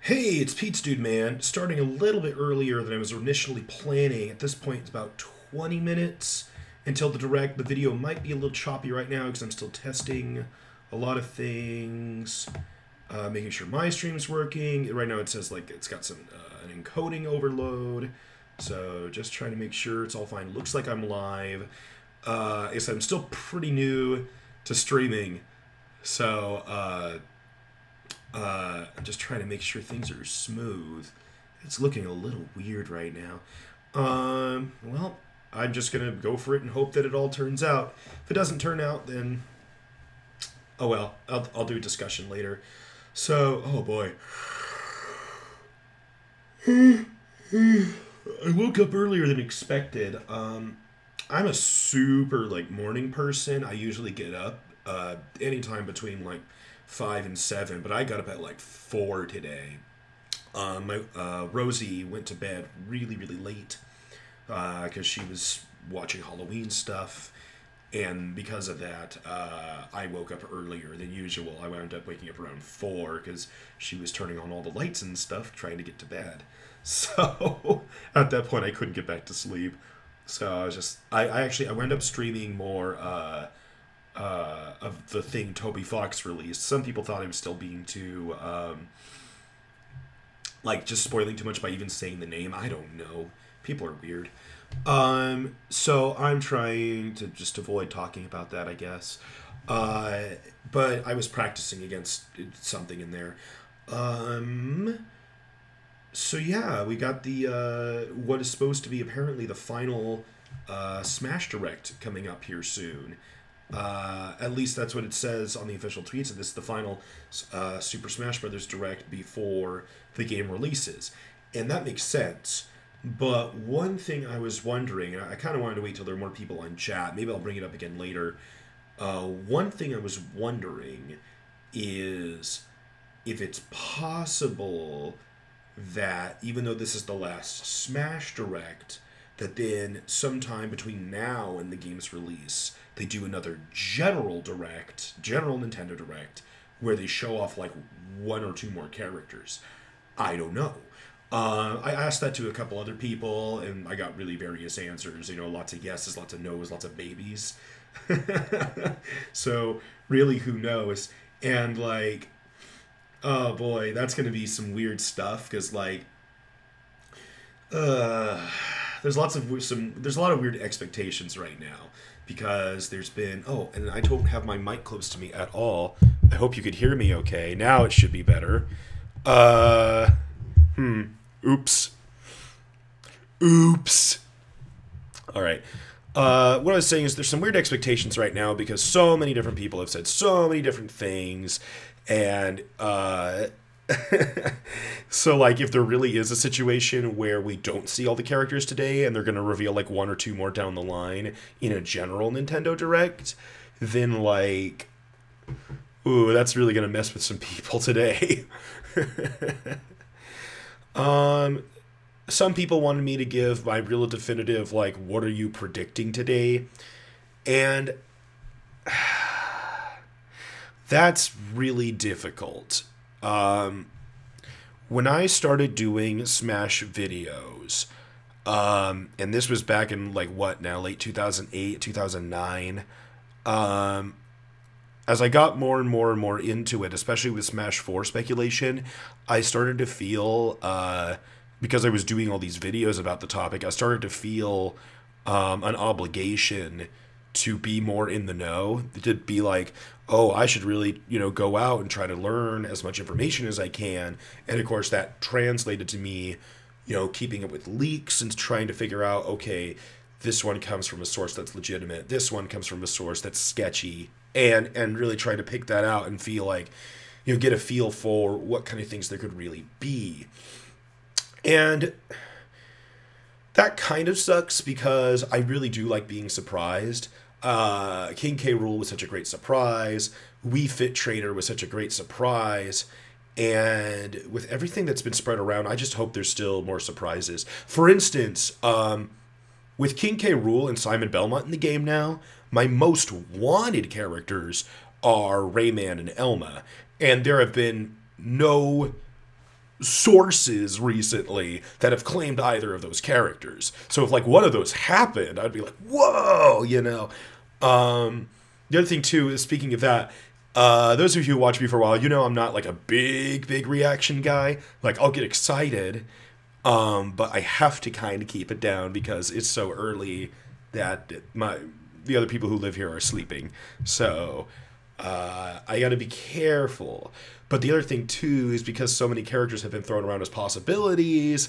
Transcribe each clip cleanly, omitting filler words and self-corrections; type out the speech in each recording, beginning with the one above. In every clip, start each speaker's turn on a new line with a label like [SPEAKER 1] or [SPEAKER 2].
[SPEAKER 1] Hey, it's Pete's Dude Man. Starting a little bit earlier than I was initially planning. At this point, it's about 20 minutes until the direct. The video might be a little choppy right now because I'm still testing a lot of things, making sure my stream's working. Right now, it says like it's got some an encoding overload, so just trying to make sure it's all fine. Looks like I'm live. I guess I'm still pretty new to streaming, so. I'm just trying to make sure things are smooth. It's looking a little weird right now. Well, I'm just gonna go for it and hope that it all turns out. If it doesn't turn out, then oh well. I'll do a discussion later. So, oh boy. I woke up earlier than expected. I'm a super like morning person. I usually get up anytime between like 5 and 7, but I got up at like 4 today. My Rosie went to bed really late because she was watching Halloween stuff, and because of that, I woke up earlier than usual. I wound up waking up around 4 because she was turning on all the lights and stuff, trying to get to bed. So at that point, I couldn't get back to sleep. So I wound up streaming more. Of the thing Toby Fox released. Some people thought I was still being too, like, just spoiling too much by even saying the name. I don't know. People are weird. So I'm trying to just avoid talking about that, I guess. But I was practicing against something in there. So yeah, we got the, what is supposed to be apparently the final, Smash Direct coming up here soon. At least that's what it says on the official tweets. This is the final Super Smash Bros. Direct before the game releases. And that makes sense. But one thing I was wondering, and I kind of wanted to wait till there are more people on chat. Maybe I'll bring it up again later. One thing I was wondering is if it's possible that even though this is the last Smash Direct, that then sometime between now and the game's release, they do another general Nintendo Direct, where they show off like 1 or 2 more characters. I don't know. I asked that to a couple other people, and I got really various answers. You know, lots of yeses, lots of no's, lots of babies. So, really, who knows? And, like, oh boy, that's going to be some weird stuff, because, like, there's a lot of weird expectations right now. Because there's been... Oh, and I don't have my mic close to me at all. I hope you could hear me okay. Now it should be better. Oops. All right. What I was saying is there's some weird expectations right now because so many different people have said so many different things. And, so, like, if there really is a situation where we don't see all the characters today and they're going to reveal, like, 1 or 2 more down the line in a general Nintendo Direct, then, like, ooh, that's really going to mess with some people today. Some people wanted me to give my real definitive, like, what are you predicting today? And that's really difficult. When I started doing Smash videos, and this was back in, like, what now, late 2008, 2009, as I got more and more into it, especially with Smash 4 speculation, I started to feel, because I was doing all these videos about the topic, I started to feel an obligation to be more in the know, to be like, oh, I should really, go out and try to learn as much information as I can. And of course that translated to me, keeping up with leaks and trying to figure out, okay, this one comes from a source that's legitimate. This one comes from a source that's sketchy. And really trying to pick that out and feel like, get a feel for what kind of things there could really be. And that kind of sucks because I really do like being surprised. King K. Rool was such a great surprise. Wii Fit Trainer was such a great surprise. And with everything that's been spread around, I just hope there's still more surprises. For instance, with King K. Rool and Simon Belmont in the game now, my most wanted characters are Rayman and Elma. And there have been no sources recently that have claimed either of those characters. So if like one of those happened, I'd be like, whoa, you know. The other thing too is, speaking of that, those of you who watch me for a while, you know I'm not like a big reaction guy. Like I'll get excited, but I have to kind of keep it down because it's so early that the other people who live here are sleeping. So I got to be careful. But the other thing too is, because so many characters have been thrown around as possibilities,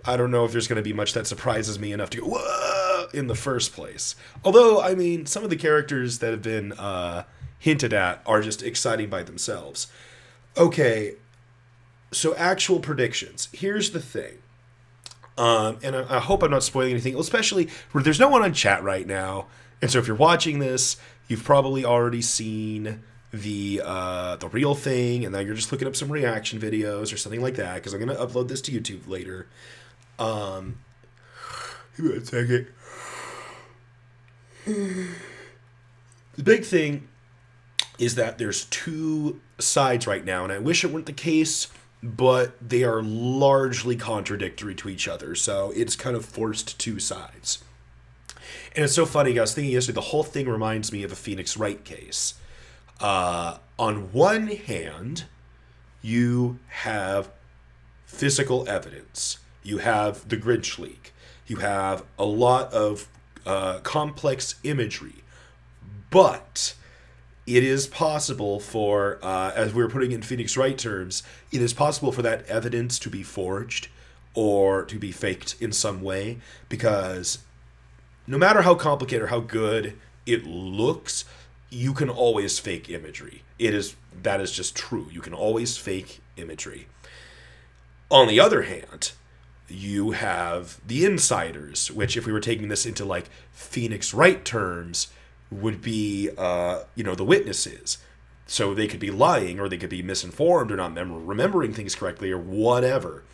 [SPEAKER 1] I don't know if there's going to be much that surprises me enough to go, whoa, in the first place. Although, I mean, some of the characters that have been hinted at are just exciting by themselves. Okay, so actual predictions. Here's the thing. And I hope I'm not spoiling anything, especially where there's no one on chat right now. And so if you're watching this, you've probably already seen the real thing, and now you're just looking up some reaction videos or something like that, because I'm going to upload this to YouTube later. Give me a second. The big thing is that there's two sides right now, and I wish it weren't the case, but they are largely contradictory to each other, so it's kind of forced two sides. And it's so funny, I was thinking yesterday, the whole thing reminds me of a Phoenix Wright case. On one hand, you have physical evidence. You have the Grinch leak. You have a lot of complex imagery. But it is possible for, as we were putting in Phoenix Wright terms, it is possible for that evidence to be forged or to be faked in some way, because no matter how complicated or how good it looks, you can always fake imagery. That is just true. You can always fake imagery. On the other hand, you have the insiders, which, if we were taking this into like Phoenix Wright terms, would be the witnesses. So they could be lying, or they could be misinformed, or not remembering things correctly, or whatever.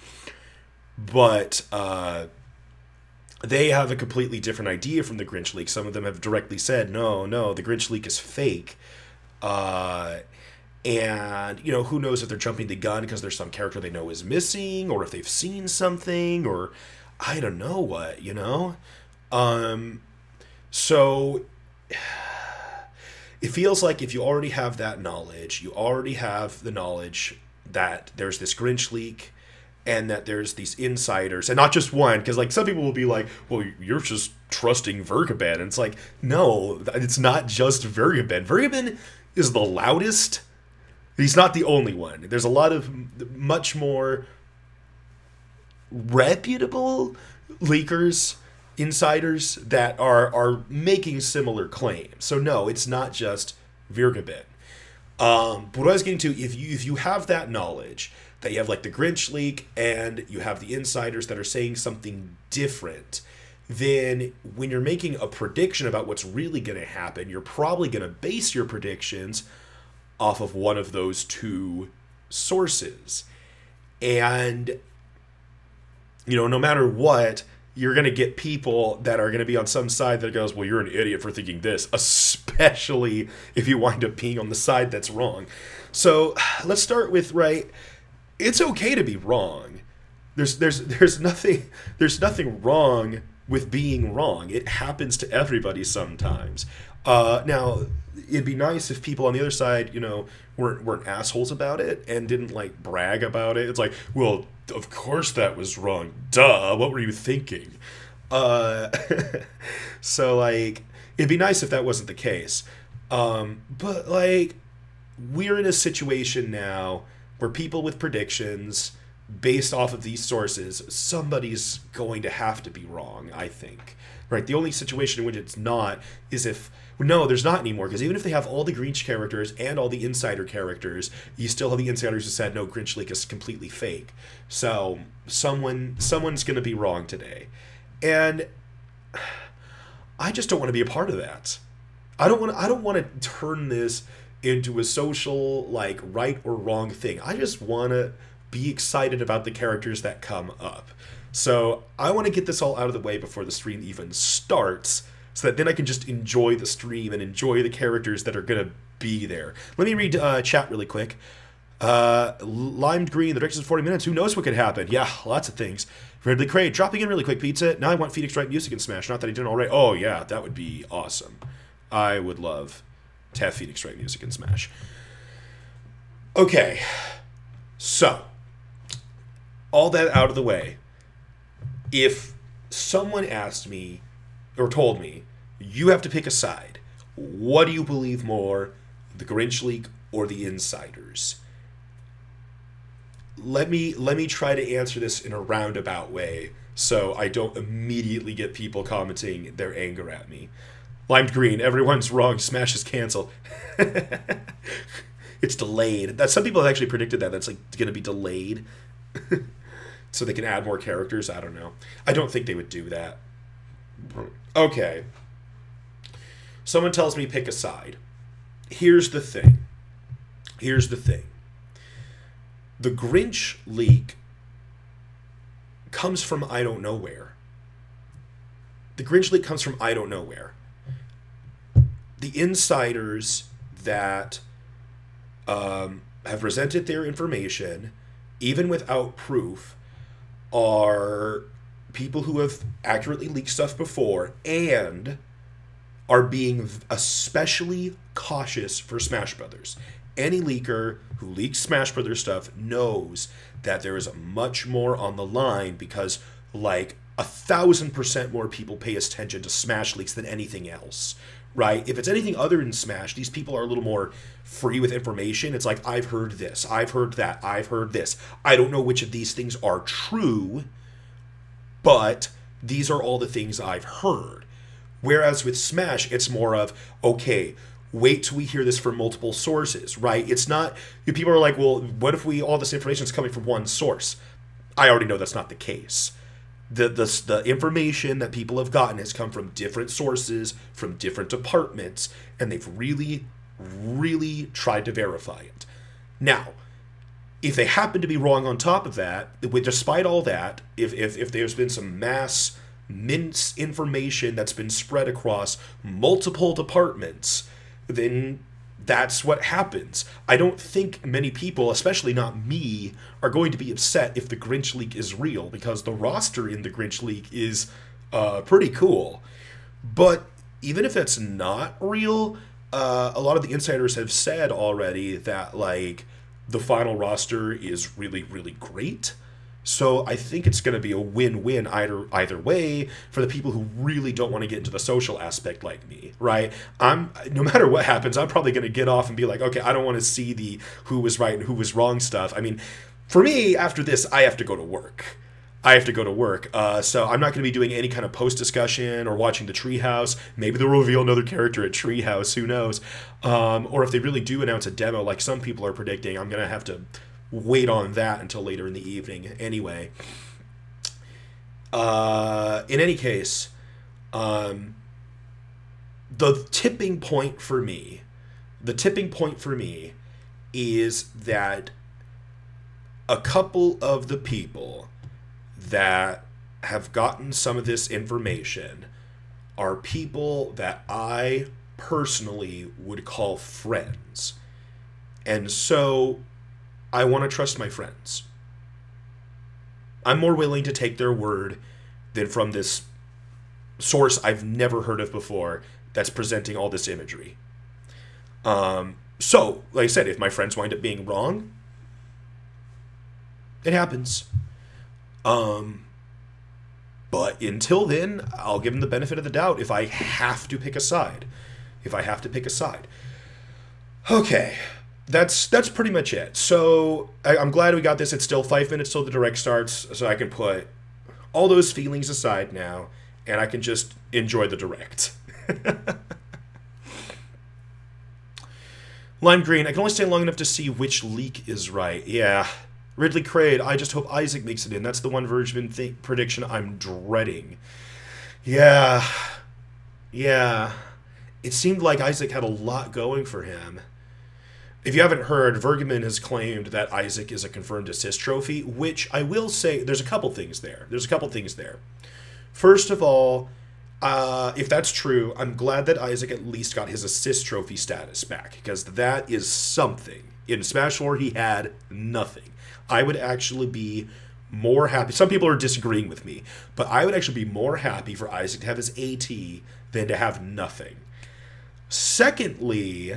[SPEAKER 1] But they have a completely different idea from the Grinch leak. Some of them have directly said, no, the Grinch leak is fake. And, who knows if they're jumping the gun because there's some character they know is missing, or if they've seen something, or I don't know what, So it feels like if you already have that knowledge, you already have the knowledge that there's this Grinch leak, and that there's these insiders, and not just one, because like some people will be like, well, you're just trusting Vergaben. And it's like, no, it's not just Vergaben. Vergaben is the loudest. He's not the only one. There's a lot of much more reputable leakers, insiders, that are making similar claims. So no, it's not just Vergaben. But what I was getting to, if you have that knowledge, that you have like the Grinch leak, and you have the insiders that are saying something different, then when you're making a prediction about what's really going to happen, you're probably going to base your predictions off of one of those two sources. And, no matter what, you're going to get people that are going to be on some side that goes, well, you're an idiot for thinking this, especially if you wind up being on the side that's wrong. So let's start with, right, it's okay to be wrong. There's nothing wrong with being wrong. It happens to everybody sometimes. Now, it'd be nice if people on the other side, weren't assholes about it and didn't like brag about it. It's like, well, of course that was wrong. Duh. What were you thinking? So like, it'd be nice if that wasn't the case. But like, we're in a situation now where people with predictions based off of these sources, somebody's going to have to be wrong, I think. Right? The only situation in which it's not is if... No, there's not anymore, because even if they have all the Grinch characters and all the insider characters, you still have the insiders who said, no, Grinch leak is completely fake. So someone's going to be wrong today. And I just don't want to be a part of that. I don't want to turn this into a social, like, right or wrong thing. I just want to be excited about the characters that come up. So I want to get this all out of the way before the stream even starts, so that then I can just enjoy the stream and enjoy the characters that are going to be there. Let me read chat really quick. Limed green, the directions is 40 minutes. Who knows what could happen? Yeah, lots of things. Ridley Craig, dropping in really quick, pizza. Now I want Phoenix Wright music in Smash. Not that he didn't already. Oh, yeah, that would be awesome. I would love to have Phoenix Wright music in Smash. Okay, so, all that out of the way. If someone asked me, or told me, you have to pick a side, what do you believe more, the Grinch leak or the insiders? Let me try to answer this in a roundabout way so I don't immediately get people commenting their anger at me. Limed green, everyone's wrong, Smash is canceled. It's delayed. That some people have actually predicted that's like going to be delayed so they can add more characters. I don't know. I don't think they would do that. Okay. Someone tells me pick a side. Here's the thing. The Grinch leak comes from I don't know where. The Grinch leak comes from I don't know where. The insiders that have presented their information, even without proof, are people who have accurately leaked stuff before and are being especially cautious for Smash Brothers. Any leaker who leaks Smash Brothers stuff knows that there is much more on the line because, like, 1,000% more people pay attention to Smash leaks than anything else, right? If it's anything other than Smash, these people are a little more free with information. It's like, I've heard this, I've heard that, I've heard this. I don't know which of these things are true, but these are all the things I've heard. Whereas with Smash, it's more of, okay, wait till we hear this from multiple sources, right? It's not, people are like, well, what if all this information is coming from one source? I already know that's not the case. The information that people have gotten has come from different sources, from different departments, and they've really, really tried to verify it. Now, if they happen to be wrong on top of that, despite all that, if there's been some mass misinformation that's been spread across multiple departments, then that's what happens. I don't think many people, especially not me, are going to be upset if the Grinch leak is real, because the roster in the Grinch leak is pretty cool. But even if that's not real, a lot of the insiders have said already that, like, the final roster is really, really great. So I think it's going to be a win-win either way for the people who really don't want to get into the social aspect like me, right? No matter what happens, I'm probably going to get off and be like, okay, I don't want to see the who was right and who was wrong stuff. I mean, for me, after this, I have to go to work. So I'm not going to be doing any kind of post-discussion or watching the Treehouse. Maybe they'll reveal another character at Treehouse, who knows? Or if they really do announce a demo like some people are predicting, I'm going to have to wait on that until later in the evening anyway. In any case, the tipping point for me is that a couple of the people that have gotten some of this information are people that I personally would call friends. And so I want to trust my friends. I'm more willing to take their word than from this source I've never heard of before that's presenting all this imagery. So, like I said, if my friends wind up being wrong, it happens. But until then, I'll give them the benefit of the doubt if I have to pick a side. Okay. That's pretty much it. So I'm glad we got this. It's still 5 minutes till the direct starts, so I can put all those feelings aside now, and I can just enjoy the direct. Lime green, I can only stay long enough to see which leak is right. Yeah. Ridley Craig, I just hope Isaac makes it in. That's the one version prediction I'm dreading. Yeah. It seemed like Isaac had a lot going for him. If you haven't heard, Vergaman has claimed that Isaac is a confirmed assist trophy, which I will say, there's a couple things there. First of all, if that's true, I'm glad that Isaac at least got his assist trophy status back, because that is something. In Smash 4, he had nothing. I would actually be more happy. Some people are disagreeing with me, but I would actually be more happy for Isaac to have his AT than to have nothing. Secondly,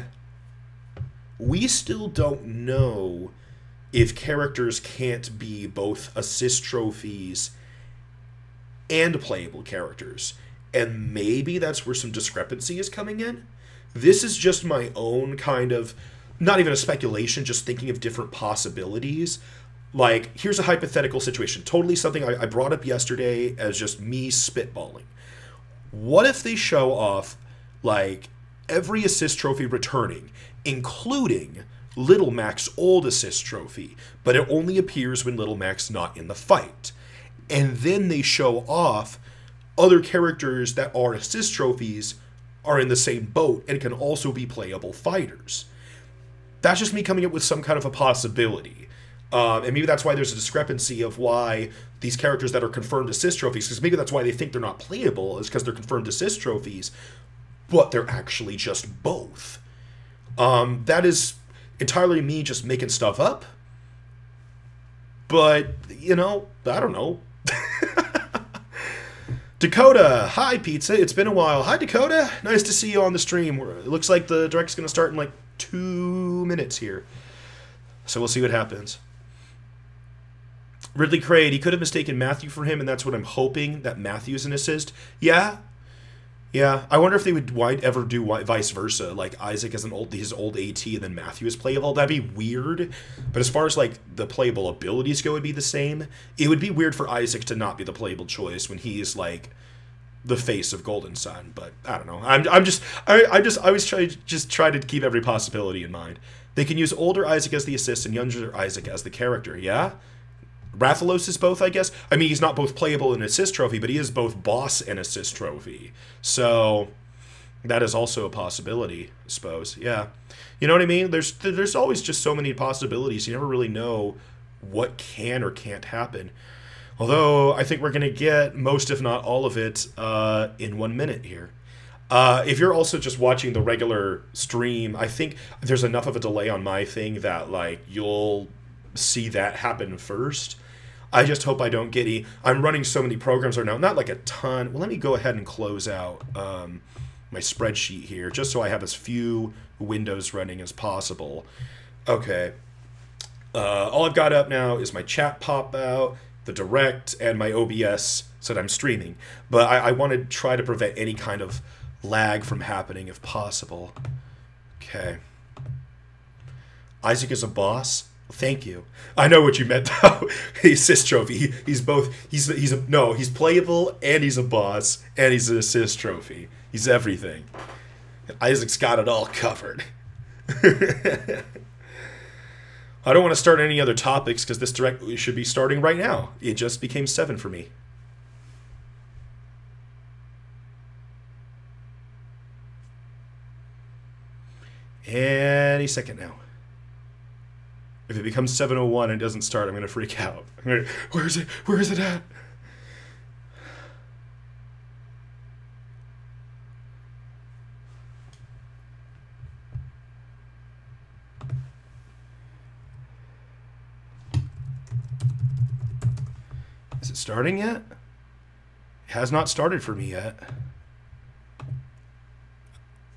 [SPEAKER 1] we still don't know if characters can't be both assist trophies and playable characters. And maybe that's where some discrepancy is coming in. This is just my own kind of, not even a speculation, just thinking of different possibilities. Like, here's a hypothetical situation. Totally something I brought up yesterday as just me spitballing. What if they show off, like, every assist trophy returning, including Little Mac's old assist trophy, but it only appears when Little Mac's not in the fight. And then they show off other characters that are assist trophies are in the same boat and can also be playable fighters. That's just me coming up with some kind of a possibility. And maybe that's why there's a discrepancy of why these characters that are confirmed assist trophies, because maybe that's why they think they're not playable, is because they're confirmed assist trophies, but they're actually just both. That is entirely me just making stuff up. But, you know, I don't know. Dakota, hi Pizza, it's been a while. Hi Dakota, nice to see you on the stream. It looks like the direct's going to start in like 2 minutes here. So we'll see what happens. Ridley Craig, he could have mistaken Matthew for him, and that's what I'm hoping, that Matthew's an assist. Yeah. I wonder if they would ever do vice versa, like Isaac as his old AT and then Matthew is playable. That'd be weird. But as far as like the playable abilities go, would be the same. It would be weird for Isaac to not be the playable choice when he is like the face of Golden Sun. But I don't know. I always try to keep every possibility in mind. They can use older Isaac as the assist and younger Isaac as the character. Yeah. Rathalos is both, I guess. I mean, he's not both playable and assist trophy, but he is both boss and assist trophy. So that is also a possibility, I suppose. Yeah. You know what I mean? There's always just so many possibilities. You never really know what can or can't happen. Although I think we're going to get most, if not all of it, in 1 minute here. If you're also just watching the regular stream, I think there's enough of a delay on my thing that like you'll see that happen first. I just hope I don't get I'm running so many programs right now, not like a ton. Well, let me go ahead and close out my spreadsheet here, just so I have as few windows running as possible. Okay. All I've got up now is my chat pop out, the direct, and my OBS, so that I'm streaming. But I want to try to prevent any kind of lag from happening if possible. Okay. Isaac is a boss. Thank you. I know what you meant though. Assist trophy. He's both. He's playable and he's a boss and he's an assist trophy. He's everything. Isaac's got it all covered. I don't want to start any other topics because this direct should be starting right now. It just became 7 for me. Any second now. If it becomes 7:01 and doesn't start, I'm going to freak out. Where is it? Where is it at? Is it starting yet? It has not started for me yet.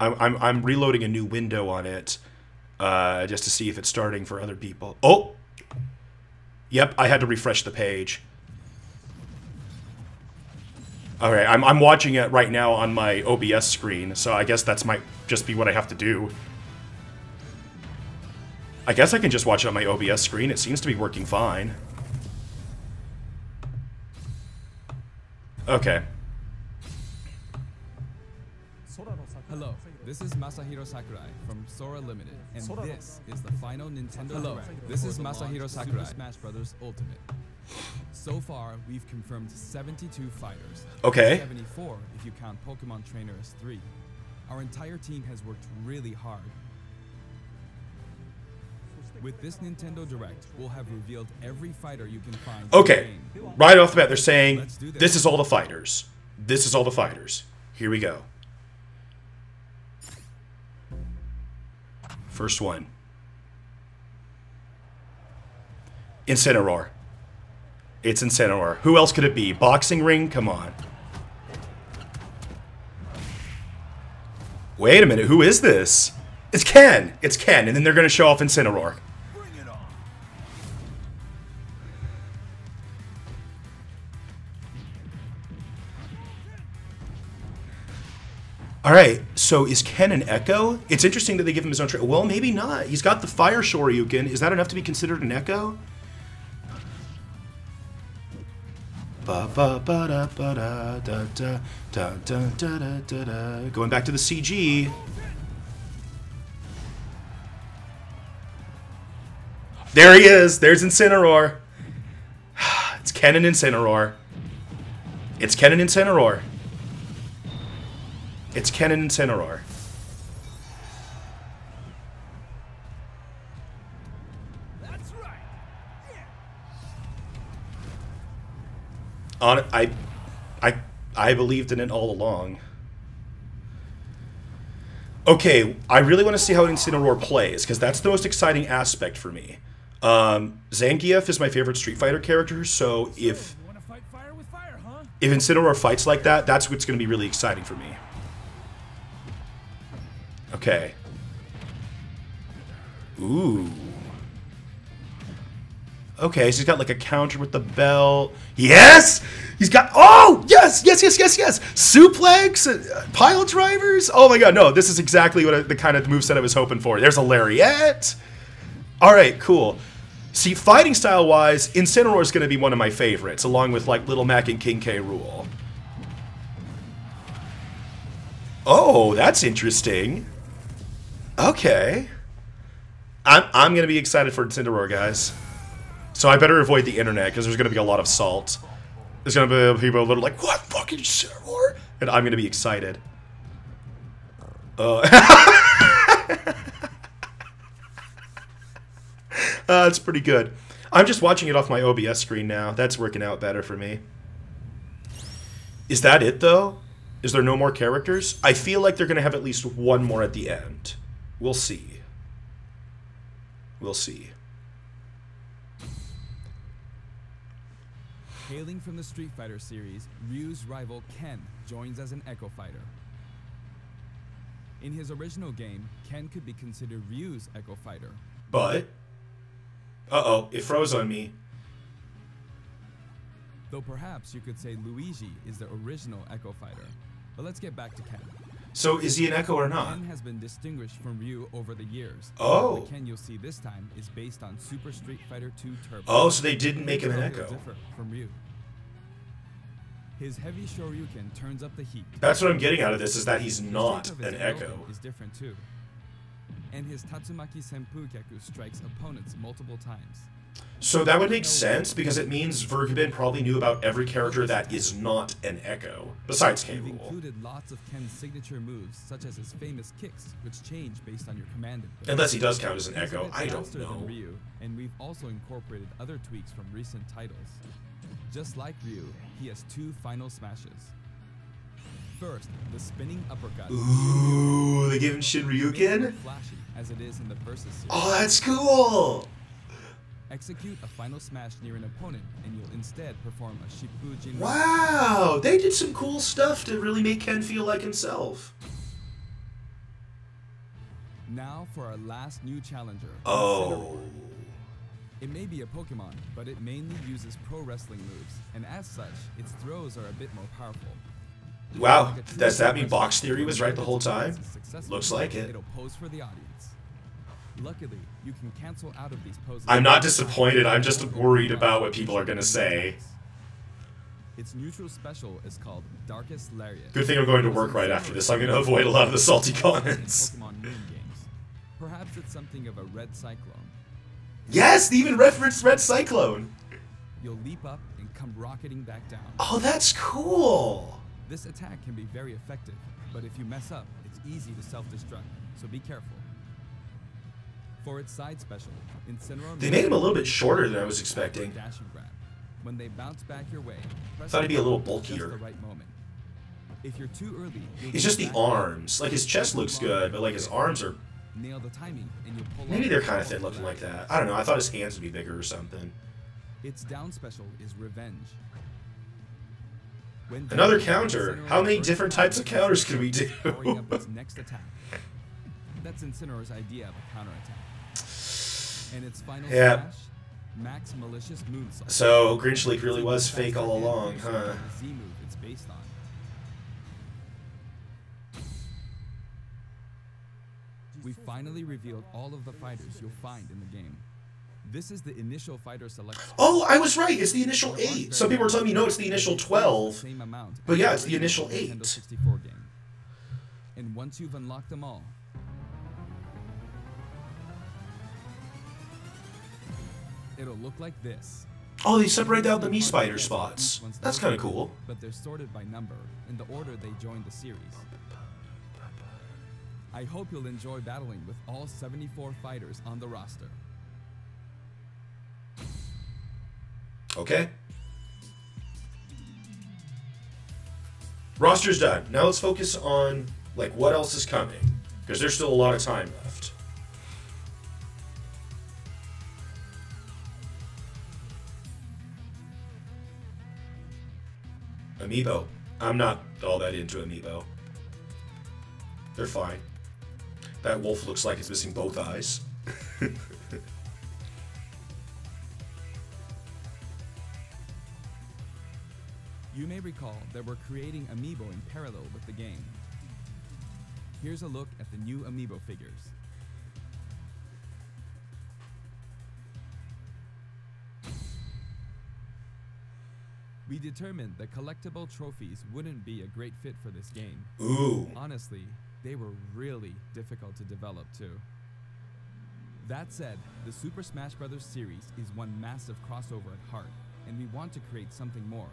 [SPEAKER 1] I'm reloading a new window on it. Just to see if it's starting for other people. Oh! Yep, I had to refresh the page. Alright, I'm watching it right now on my OBS screen, so I guess that might just be what I have to do. I guess I can just watch it on my OBS screen. It seems to be working fine. Okay.
[SPEAKER 2] Hello, this is Masahiro Sakurai from Sora Limited, and this is the final Nintendo Direct. This is Masahiro Sakurai, Super Smash Bros. Ultimate. So far, we've confirmed 72 fighters.
[SPEAKER 1] Okay.
[SPEAKER 2] 74 if you count Pokemon Trainer as 3. Our entire team has worked really hard. With this Nintendo Direct, we'll have revealed every fighter you can find.
[SPEAKER 1] Okay, right off the bat, they're saying, this is all the fighters. This is all the fighters. Here we go. First one. Incineroar. It's Incineroar. Who else could it be? Boxing ring? Come on. Wait a minute. Who is this? It's Ken. It's Ken. And then they're going to show off Incineroar.
[SPEAKER 2] Bring it on.
[SPEAKER 1] All right. So is Ken an Echo? It's interesting that they give him his own trait. Well, maybe not. He's got the Fire Shoryuken. Is that enough to be considered an Echo? Going back to the CG. There he is. There's Incineroar. It's Ken and Incineroar. It's Ken and Incineroar. It's Ken and Incineroar.
[SPEAKER 2] That's right.
[SPEAKER 1] I believed in it all along. Okay, I really want to see how Incineroar plays, because that's the most exciting aspect for me. Zangief is my favorite Street Fighter character, so if
[SPEAKER 2] You want to fight fire with fire, huh?
[SPEAKER 1] if Incineroar fights like that, that's what's going to be really exciting for me. Okay. Ooh. Okay, so he's got like a counter with the bell. Yes! He's got... Oh! Yes! Yes, yes, yes, yes! Suplex! Pile drivers! Oh my god, no. This is exactly what the kind of moveset I was hoping for. There's a lariat! Alright, cool. See, fighting style-wise, Incineroar is going to be one of my favorites, along with like Little Mac and King K. Rool. Oh, that's interesting. Okay. I'm going to be excited for Incineroar, guys. So I better avoid the internet, because there's going to be a lot of salt. There's going to be people that are like, what, fucking Incineroar? And I'm going to be excited. That's pretty good. I'm just watching it off my OBS screen now. That's working out better for me. Is that it, though? Is there no more characters? I feel like they're going to have at least one more at the end. We'll see. We'll see.
[SPEAKER 2] Hailing from the Street Fighter series, Ryu's rival Ken joins as an Echo Fighter. In his original game, Ken could be considered Ryu's Echo Fighter.
[SPEAKER 1] But... Uh-oh, it froze on me.
[SPEAKER 2] Though perhaps you could say Luigi is the original Echo Fighter. But let's get back to Ken.
[SPEAKER 1] So is he an Echo or not?
[SPEAKER 2] Ken has been distinguished from Ryu over the years.
[SPEAKER 1] Oh.
[SPEAKER 2] The Ken you'll see this time is based on Super Street Fighter 2 Turbo.
[SPEAKER 1] Oh, so they didn't make him an Echo.
[SPEAKER 2] Different from Ryu. His heavy Shoryuken turns up the heat.
[SPEAKER 1] That's what I'm getting out of this, is that he's
[SPEAKER 2] The
[SPEAKER 1] not
[SPEAKER 2] shape of his
[SPEAKER 1] an
[SPEAKER 2] elbow
[SPEAKER 1] Echo.
[SPEAKER 2] is different too. And his Tatsumaki Senpukyaku strikes opponents multiple times.
[SPEAKER 1] So that would make sense, because it means Verkabin probably knew about every character that is not an Echo, besides K.
[SPEAKER 2] We've
[SPEAKER 1] Rool.
[SPEAKER 2] included lots of Ken's signature moves, such as his famous kicks, which change based on your command input.
[SPEAKER 1] Unless he does count as an
[SPEAKER 2] He's a
[SPEAKER 1] Echo,
[SPEAKER 2] bit
[SPEAKER 1] I don't
[SPEAKER 2] faster than
[SPEAKER 1] know.
[SPEAKER 2] Ryu, and we've also incorporated other tweaks from recent titles. Just like Ryu, he has two final smashes. First, the spinning uppercut.
[SPEAKER 1] Ooh, they gave him Shinryuken?
[SPEAKER 2] Flashy, as it is in the Versus series.
[SPEAKER 1] Oh, that's cool!
[SPEAKER 2] Execute a final smash near an opponent, and you'll instead perform a Shippujin.
[SPEAKER 1] Wow, they did some cool stuff to really make Ken feel like himself.
[SPEAKER 2] Now for our last new challenger.
[SPEAKER 1] Oh.
[SPEAKER 2] Incineroar. It may be a Pokemon, but it mainly uses pro wrestling moves, and as such, its throws are a bit more powerful.
[SPEAKER 1] Wow,
[SPEAKER 2] Like a true
[SPEAKER 1] does that mean
[SPEAKER 2] wrestler,
[SPEAKER 1] Box Theory was right the whole time?
[SPEAKER 2] if it's successful,
[SPEAKER 1] Looks like it.
[SPEAKER 2] It'll pose for the audience. Luckily, you can cancel out of these poses.
[SPEAKER 1] I'm not disappointed, I'm just worried about what people are gonna say.
[SPEAKER 2] Its neutral special is called Darkest Lariat.
[SPEAKER 1] Good thing I'm going to work right after this. I'm gonna avoid a lot of the salty comments.
[SPEAKER 2] Pokemon Moon games. Perhaps it's something of a red cyclone.
[SPEAKER 1] Yes, they even referenced Red Cyclone.
[SPEAKER 2] You'll leap up and come rocketing back down.
[SPEAKER 1] Oh, that's cool.
[SPEAKER 2] This attack can be very effective, but if you mess up, it's easy to self-destruct, so be careful. For its side special, Incineroar...
[SPEAKER 1] They made him a little bit shorter than I was expecting.
[SPEAKER 2] Dash and grab. When they bounce back your way, press
[SPEAKER 1] Thought he'd be a little
[SPEAKER 2] the button at
[SPEAKER 1] bulkier.
[SPEAKER 2] Just the right moment. If you're too early, you'll
[SPEAKER 1] It's just
[SPEAKER 2] get
[SPEAKER 1] the
[SPEAKER 2] back
[SPEAKER 1] arms. Like, his chest looks good, but like his arms are...
[SPEAKER 2] Nail the timing, and you'll pull
[SPEAKER 1] Maybe
[SPEAKER 2] off
[SPEAKER 1] they're
[SPEAKER 2] the
[SPEAKER 1] kind of
[SPEAKER 2] ball
[SPEAKER 1] thin looking
[SPEAKER 2] to
[SPEAKER 1] like
[SPEAKER 2] the
[SPEAKER 1] that. I don't know, I thought his hands would be bigger or something.
[SPEAKER 2] Its down special is Revenge. When
[SPEAKER 1] Another
[SPEAKER 2] down,
[SPEAKER 1] counter.
[SPEAKER 2] Incineroar
[SPEAKER 1] How many
[SPEAKER 2] bursts
[SPEAKER 1] different
[SPEAKER 2] back
[SPEAKER 1] types of
[SPEAKER 2] into
[SPEAKER 1] counters
[SPEAKER 2] its
[SPEAKER 1] can we
[SPEAKER 2] spirit,
[SPEAKER 1] do?
[SPEAKER 2] powering up its next attack. That's Incineroar's idea of a counterattack. And its final smash, Max Malicious Moonsault.
[SPEAKER 1] So Grinch Leak really was fake all along, huh?
[SPEAKER 2] The Z move it's based on. We finally revealed all of the fighters you'll find in the game. This is the initial fighter select.
[SPEAKER 1] Oh, I was right. It's the initial 8. Some people are telling me, no, it's the initial 12.
[SPEAKER 2] Same amount,
[SPEAKER 1] But yeah, it's the initial
[SPEAKER 2] Nintendo
[SPEAKER 1] 8.
[SPEAKER 2] 64 game. And once you've unlocked them all, it'll look like this.
[SPEAKER 1] Oh, they separate out the Mii Spider spots. That's kind of cool.
[SPEAKER 2] But they're sorted by number in the order they joined the series. I hope you'll enjoy battling with all 74 fighters on the roster.
[SPEAKER 1] Okay. Roster's done. Now let's focus on, like, what else is coming. Because there's still a lot of time left. Amiibo. I'm not all that into Amiibo. They're fine. That wolf looks like it's missing both eyes.
[SPEAKER 2] You may recall that we're creating Amiibo in parallel with the game. Here's a look at the new Amiibo figures. We determined that collectible trophies wouldn't be a great fit for this game.
[SPEAKER 1] Ooh.
[SPEAKER 2] Honestly, they were really difficult to develop too. That said, the Super Smash Bros. Series is one massive crossover at heart, and we want to create something more.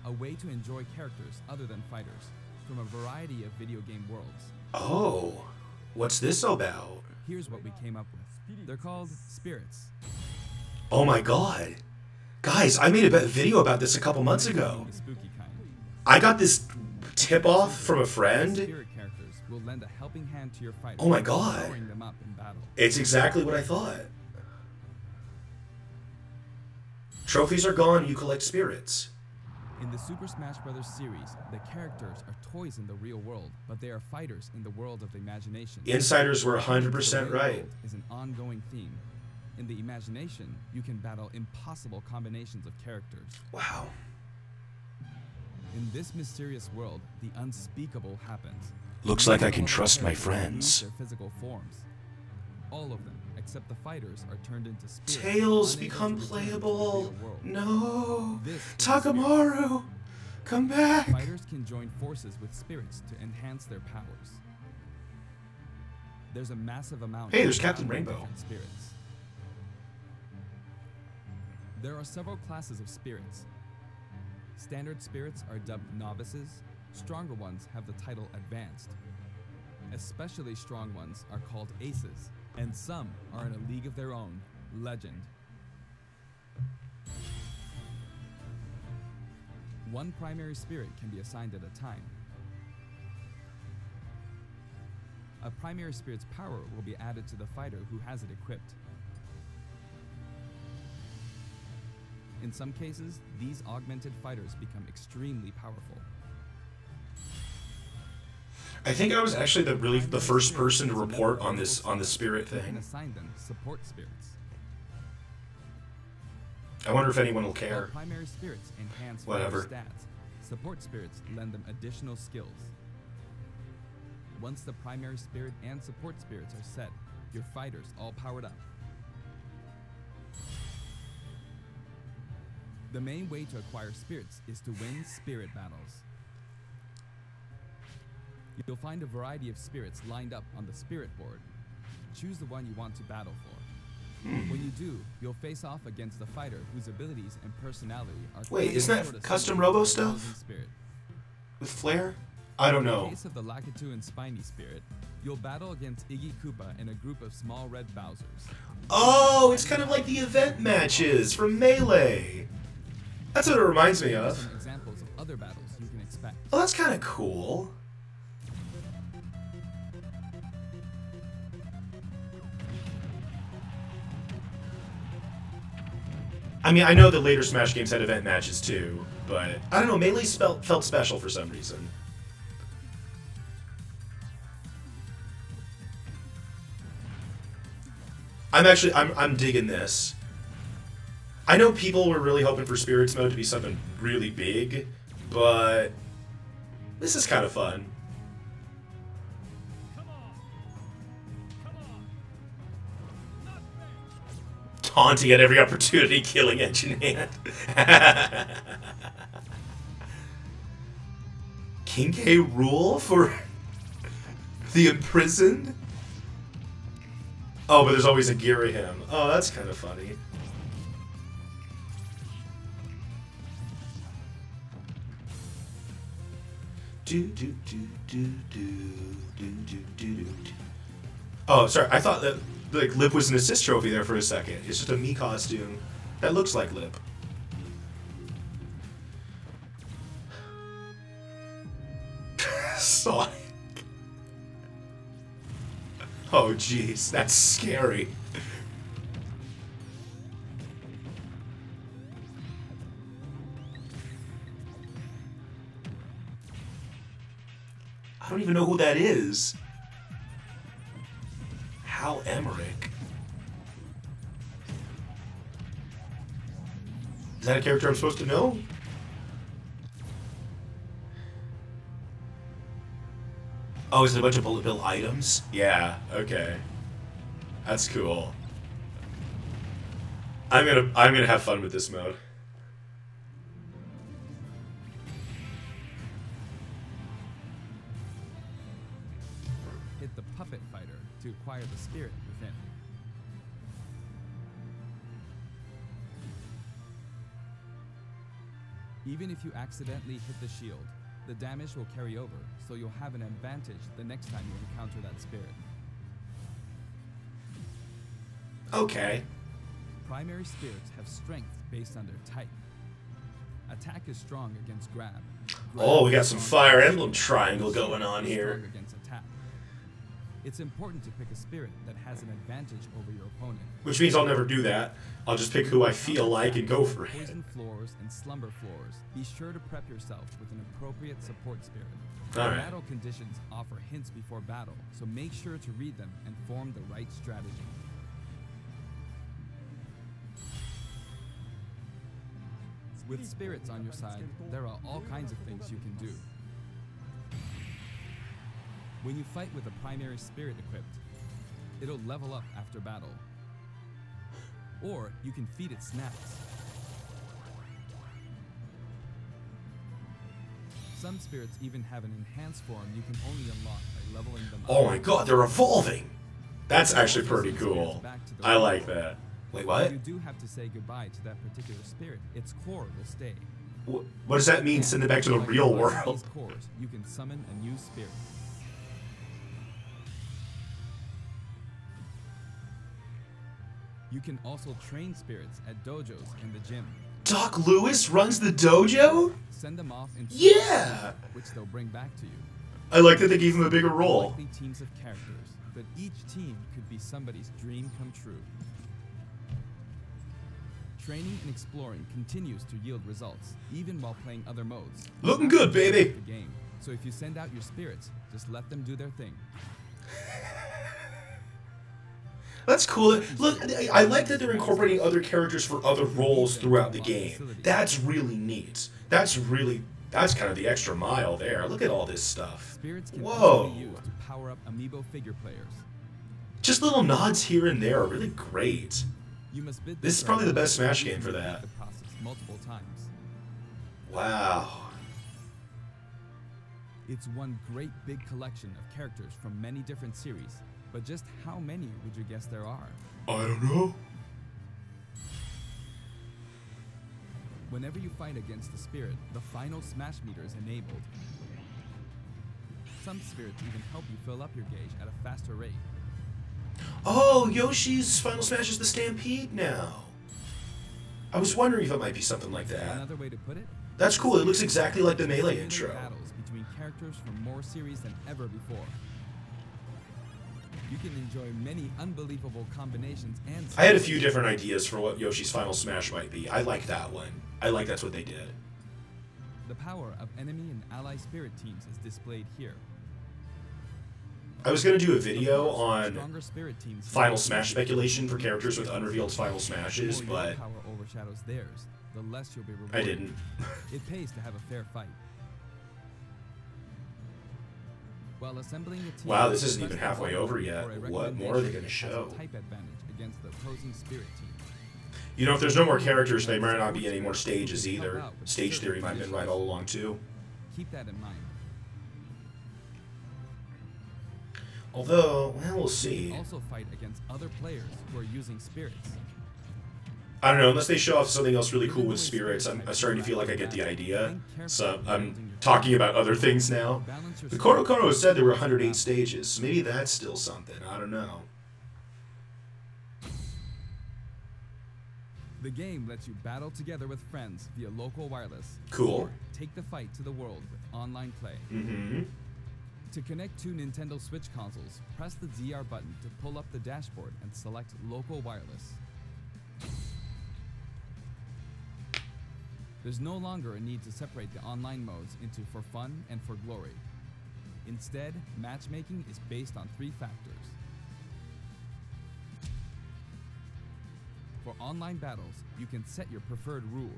[SPEAKER 2] A way to enjoy characters other than fighters, from a variety of video game worlds.
[SPEAKER 1] Oh. What's this about?
[SPEAKER 2] Here's what we came up with. They're called Spirits.
[SPEAKER 1] Oh my god. Guys, I made a video about this a couple months ago.
[SPEAKER 2] The spooky kind.
[SPEAKER 1] I got this tip-off from a friend.
[SPEAKER 2] Spirit characters will lend a helping hand to your fighters,
[SPEAKER 1] Oh my god.
[SPEAKER 2] powering them up in battle.
[SPEAKER 1] It's exactly what I thought. Trophies are gone, you collect spirits.
[SPEAKER 2] In the Super Smash Bros. Series, the characters are toys in the real world, but they are fighters in the world of the imagination.
[SPEAKER 1] Insiders were
[SPEAKER 2] The
[SPEAKER 1] 100%
[SPEAKER 2] real
[SPEAKER 1] right.
[SPEAKER 2] world is an ongoing theme. In the imagination, you can battle impossible combinations of characters.
[SPEAKER 1] Wow.
[SPEAKER 2] In this mysterious world, the unspeakable happens.
[SPEAKER 1] Looks like I can
[SPEAKER 2] All the
[SPEAKER 1] trust my
[SPEAKER 2] characters lose
[SPEAKER 1] friends.
[SPEAKER 2] Their physical forms. All of them, except the fighters, are turned into spirits.
[SPEAKER 1] Tails
[SPEAKER 2] unable
[SPEAKER 1] become
[SPEAKER 2] to return to the
[SPEAKER 1] playable.
[SPEAKER 2] real world.
[SPEAKER 1] No.
[SPEAKER 2] This is
[SPEAKER 1] Takamaru, come back.
[SPEAKER 2] Fighters can join forces with spirits to enhance their powers. There's a massive amount.
[SPEAKER 1] Hey, there's
[SPEAKER 2] of
[SPEAKER 1] Captain
[SPEAKER 2] different
[SPEAKER 1] Rainbow.
[SPEAKER 2] Spirits. There are several classes of spirits. Standard spirits are dubbed novices. Stronger ones have the title advanced. Especially strong ones are called aces, and some are in a league of their own, legend. One primary spirit can be assigned at a time. A primary spirit's power will be added to the fighter who has it equipped. In some cases, these augmented fighters become extremely powerful.
[SPEAKER 1] I think I was actually the first person to report on this spirit
[SPEAKER 2] You can
[SPEAKER 1] thing.
[SPEAKER 2] assign them support spirits.
[SPEAKER 1] I wonder if anyone will
[SPEAKER 2] While
[SPEAKER 1] care.
[SPEAKER 2] primary spirits enhance
[SPEAKER 1] Whatever.
[SPEAKER 2] fighter stats, support spirits lend them additional skills. Once the primary spirit and support spirits are set, your fighters all powered up. The main way to acquire spirits is to win spirit battles. You'll find a variety of spirits lined up on the spirit board. Choose the one you want to battle for. When you do, you'll face off against the fighter whose abilities and personality are
[SPEAKER 1] Wait, isn't that
[SPEAKER 2] sort of
[SPEAKER 1] custom
[SPEAKER 2] similar
[SPEAKER 1] Robo
[SPEAKER 2] to the opposing
[SPEAKER 1] stuff?
[SPEAKER 2] Spirit.
[SPEAKER 1] With Flare? I don't
[SPEAKER 2] In the
[SPEAKER 1] know.
[SPEAKER 2] case of the Lakitu and Spiny Spirit, you'll battle against Iggy Koopa and a group of small red Bowsers.
[SPEAKER 1] Oh, it's kind of like the event matches from Melee. That's what it reminds me
[SPEAKER 2] Here are
[SPEAKER 1] of.
[SPEAKER 2] some examples of other battles you can expect.
[SPEAKER 1] Oh, that's kind of cool. I mean, I know that later Smash games had event matches too, but I don't know, Melee felt special for some reason. I'm digging this. I know people were really hoping for Spirits Mode to be something really big, but this is kind of fun. Taunting at every opportunity, killing Engine Hand. King K. rule for the imprisoned? Oh, but there's always a Girahim. Oh, that's kind of funny. Oh, sorry. I thought that like Lip was an assist trophy there for a second. It's just a me costume that looks like Lip. Sonic. Oh, jeez, that's scary. I don't even know who that is. Hal Emmerich. Is that a character I'm supposed to know? Oh, is it a bunch of bullet bill items? Yeah, okay. That's cool. I'm gonna have fun with this mode.
[SPEAKER 2] Hit the puppet fighter to acquire the spirit within. Even if you accidentally hit the shield, the damage will carry over, so you'll have an advantage the next time you encounter that spirit.
[SPEAKER 1] Okay.
[SPEAKER 2] Primary spirits have strength based on their type. Attack is strong against grab.
[SPEAKER 1] Oh, we got some Fire Emblem triangle going on here.
[SPEAKER 2] Against attack. It's important to pick a spirit that has an advantage over your opponent.
[SPEAKER 1] Which means I'll never do that. I'll just pick who I feel like and go for it.
[SPEAKER 2] Poison floors and slumber floors. Be sure to prep yourself with an appropriate support spirit.
[SPEAKER 1] All right.
[SPEAKER 2] Battle conditions offer hints before battle, so make sure to read them and form the right strategy. With spirits on your side, there are all kinds of things you can do. When you fight with a primary spirit equipped, it'll level up after battle. Or you can feed it snacks. Some spirits even have an enhanced form you can only unlock by leveling them up.
[SPEAKER 1] Oh my god, they're evolving! That's actually pretty cool. I like that. Wait, what?
[SPEAKER 2] You do have to say goodbye to that particular spirit. Its core will stay.
[SPEAKER 1] What does that mean, send it back to the real world?
[SPEAKER 2] These cores, you can summon a new spirit. You can also train spirits at dojos in the gym.
[SPEAKER 1] Doc Lewis runs the dojo?
[SPEAKER 2] Send them off in
[SPEAKER 1] Yeah!
[SPEAKER 2] which they'll bring back to you.
[SPEAKER 1] I like that they gave him a bigger role.
[SPEAKER 2] Likely teams of characters, but each team could be somebody's dream come true. Training and exploring continues to yield results, even while playing other modes.
[SPEAKER 1] Looking good, baby!
[SPEAKER 2] The game. So if you send out your spirits, just let them do their thing.
[SPEAKER 1] That's cool. Look, I like that they're incorporating other characters for other roles throughout the game. That's really neat. That's kind of the extra mile there. Look at all this stuff.
[SPEAKER 2] Spirits can
[SPEAKER 1] Whoa!
[SPEAKER 2] also be used to power up amiibo figure players.
[SPEAKER 1] Just little nods here and there are really great.
[SPEAKER 2] You must bid
[SPEAKER 1] This is probably the best Smash game for that.
[SPEAKER 2] the process multiple times.
[SPEAKER 1] Wow.
[SPEAKER 2] It's one great big collection of characters from many different series, but just how many would you guess there are?
[SPEAKER 1] I don't know.
[SPEAKER 2] Whenever you fight against the spirit, the final smash meter is enabled. Some spirits even help you fill up your gauge at a faster rate.
[SPEAKER 1] Oh, Yoshi's Final Smash is the Stampede now. I was wondering if it might be something like that.
[SPEAKER 2] Another way to put it?
[SPEAKER 1] That's cool. It looks exactly like the Melee intro.
[SPEAKER 2] Battles between characters from more series than ever before. You can enjoy many unbelievable combinations and...
[SPEAKER 1] I had a few different ideas for what Yoshi's Final Smash might be. I like that one. I like that's what they did.
[SPEAKER 2] The power of enemy and ally spirit teams is displayed here.
[SPEAKER 1] I was going to do a video on
[SPEAKER 2] Stronger spirit teams
[SPEAKER 1] Final Smash speculation for characters with unrevealed Final Smashes,
[SPEAKER 2] the more your
[SPEAKER 1] but
[SPEAKER 2] power overshadows theirs, the less you'll be rewarded.
[SPEAKER 1] I didn't.
[SPEAKER 2] It pays to have a fair fight. While assembling a team,
[SPEAKER 1] Wow, this isn't even halfway over yet.
[SPEAKER 2] or a
[SPEAKER 1] What more are they going to
[SPEAKER 2] recommendation
[SPEAKER 1] show?
[SPEAKER 2] has a type advantage against the opposing spirit team.
[SPEAKER 1] You know, if there's no more characters, there might not be any more stages either. Stage theory might have been right all along, too.
[SPEAKER 2] Keep that in mind.
[SPEAKER 1] Although, well, we'll see.
[SPEAKER 2] Also fight against other players who are using spirits.
[SPEAKER 1] I don't know, unless they show off something else really cool with spirits, I'm starting to feel like I get the idea. So I'm talking about other things now. The Korokoro said there were 108 stages, so maybe that's still something. I don't know.
[SPEAKER 2] The game lets you battle together with friends via local wireless.
[SPEAKER 1] Cool.
[SPEAKER 2] Or take the fight to the world with online play.
[SPEAKER 1] Mm-hmm.
[SPEAKER 2] To connect two Nintendo Switch consoles, press the ZR button to pull up the dashboard and select local wireless. There's no longer a need to separate the online modes into for fun and for glory. Instead, matchmaking is based on 3 factors. For online battles, you can set your preferred rules.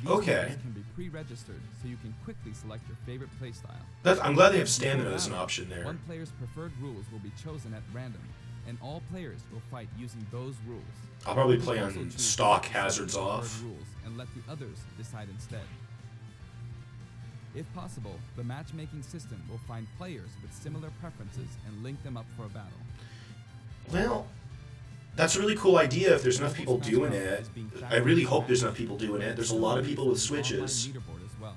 [SPEAKER 2] These
[SPEAKER 1] Okay.
[SPEAKER 2] rules can be pre-registered, so you can quickly select your favorite playstyle.
[SPEAKER 1] I'm glad they have stamina as an option there.
[SPEAKER 2] One player's preferred rules will be chosen at random, and all players will fight using those rules.
[SPEAKER 1] I'll probably
[SPEAKER 2] You can
[SPEAKER 1] play
[SPEAKER 2] also
[SPEAKER 1] on
[SPEAKER 2] choose
[SPEAKER 1] stock
[SPEAKER 2] to set your
[SPEAKER 1] hazards
[SPEAKER 2] preferred
[SPEAKER 1] off.
[SPEAKER 2] rules and let the others decide instead. If possible, the matchmaking system will find players with similar preferences and link them up for a battle.
[SPEAKER 1] Well, that's a really cool idea if there's enough people doing it. I really hope there's enough people doing it. There's a lot of people with Switches.
[SPEAKER 2] Online leaderboard as well.